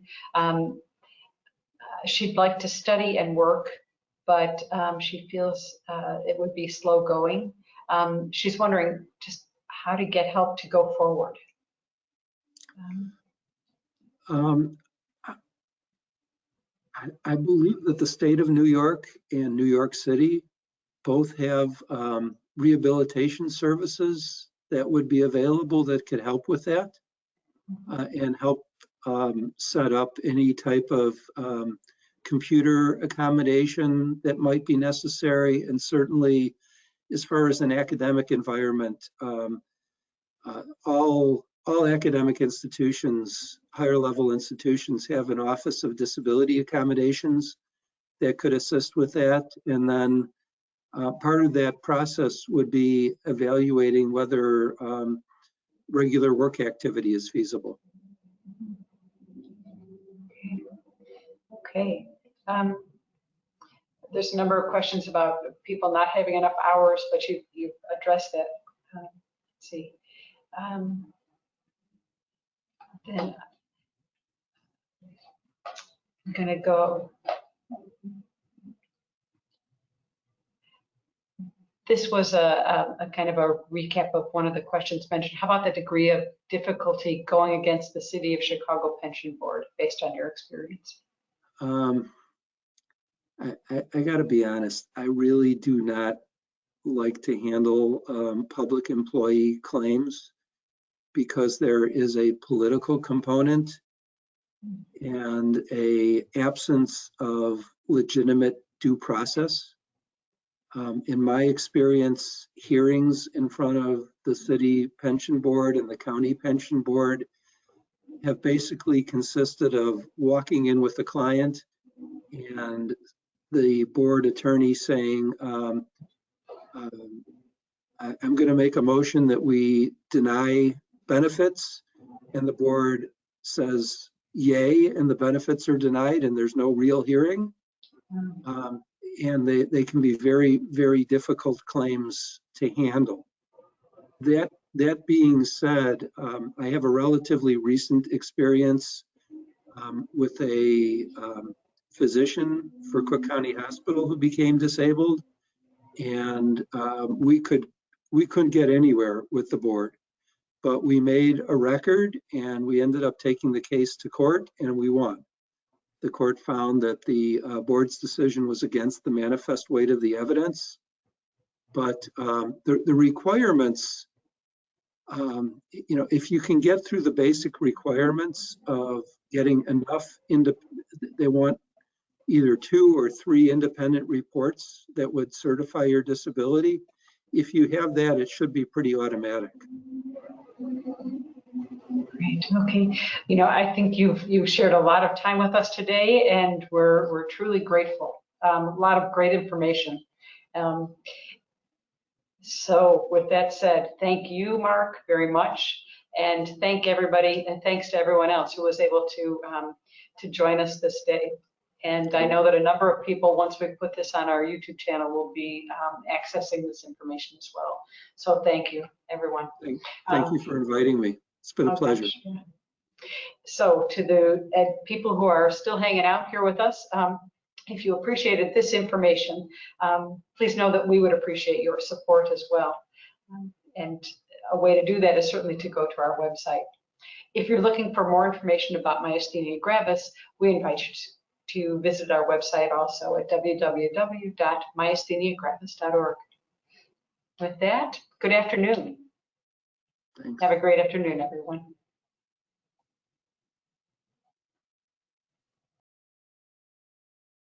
She'd like to study and work, but she feels it would be slow going. She's wondering just how to get help to go forward. I believe that the state of New York and New York City both have rehabilitation services that would be available that could help with that and help set up any type of computer accommodation that might be necessary. And certainly, as far as an academic environment, all academic institutions, higher level institutions, have an Office of Disability Accommodations that could assist with that. And then part of that process would be evaluating whether regular work activity is feasible. Okay. There's a number of questions about people not having enough hours, but you've addressed that. Let's see. Then I'm going to go. This was a kind of a recap of one of the questions mentioned. How about the degree of difficulty going against the City of Chicago Pension Board based on your experience? I got to be honest, I really do not like to handle public employee claims because there is a political component and an absence of legitimate due process. In my experience, hearings in front of the city pension board and the county pension board have basically consisted of walking in with the client and the board attorney saying, I'm going to make a motion that we deny benefits, and the board says yay, and the benefits are denied, and there's no real hearing. And they can be very, very difficult claims to handle. That being said, I have a relatively recent experience with a physician for Cook County Hospital who became disabled, and we couldn't get anywhere with the board, but we made a record and we ended up taking the case to court and we won. The court found that the board's decision was against the manifest weight of the evidence, but the requirements, if you can get through the basic requirements of getting enough, they want either 2 or 3 independent reports that would certify your disability. If you have that, it should be pretty automatic. Great. Okay. I think you've shared a lot of time with us today, and we're truly grateful. A lot of great information. So with that said, thank you, Mark, very much, and thank everybody, and thanks to everyone else who was able to join us this day. And I know that a number of people, once we put this on our YouTube channel, will be accessing this information as well. So thank you, everyone. Thank you for inviting me. It's been a pleasure. Gosh. So to the people who are still hanging out here with us, if you appreciated this information, please know that we would appreciate your support as well. And a way to do that is certainly to go to our website. If you're looking for more information about myasthenia gravis, we invite you to visit our website also at www.myastheniagravis.org. With that, good afternoon. Thanks. Have a great afternoon, everyone.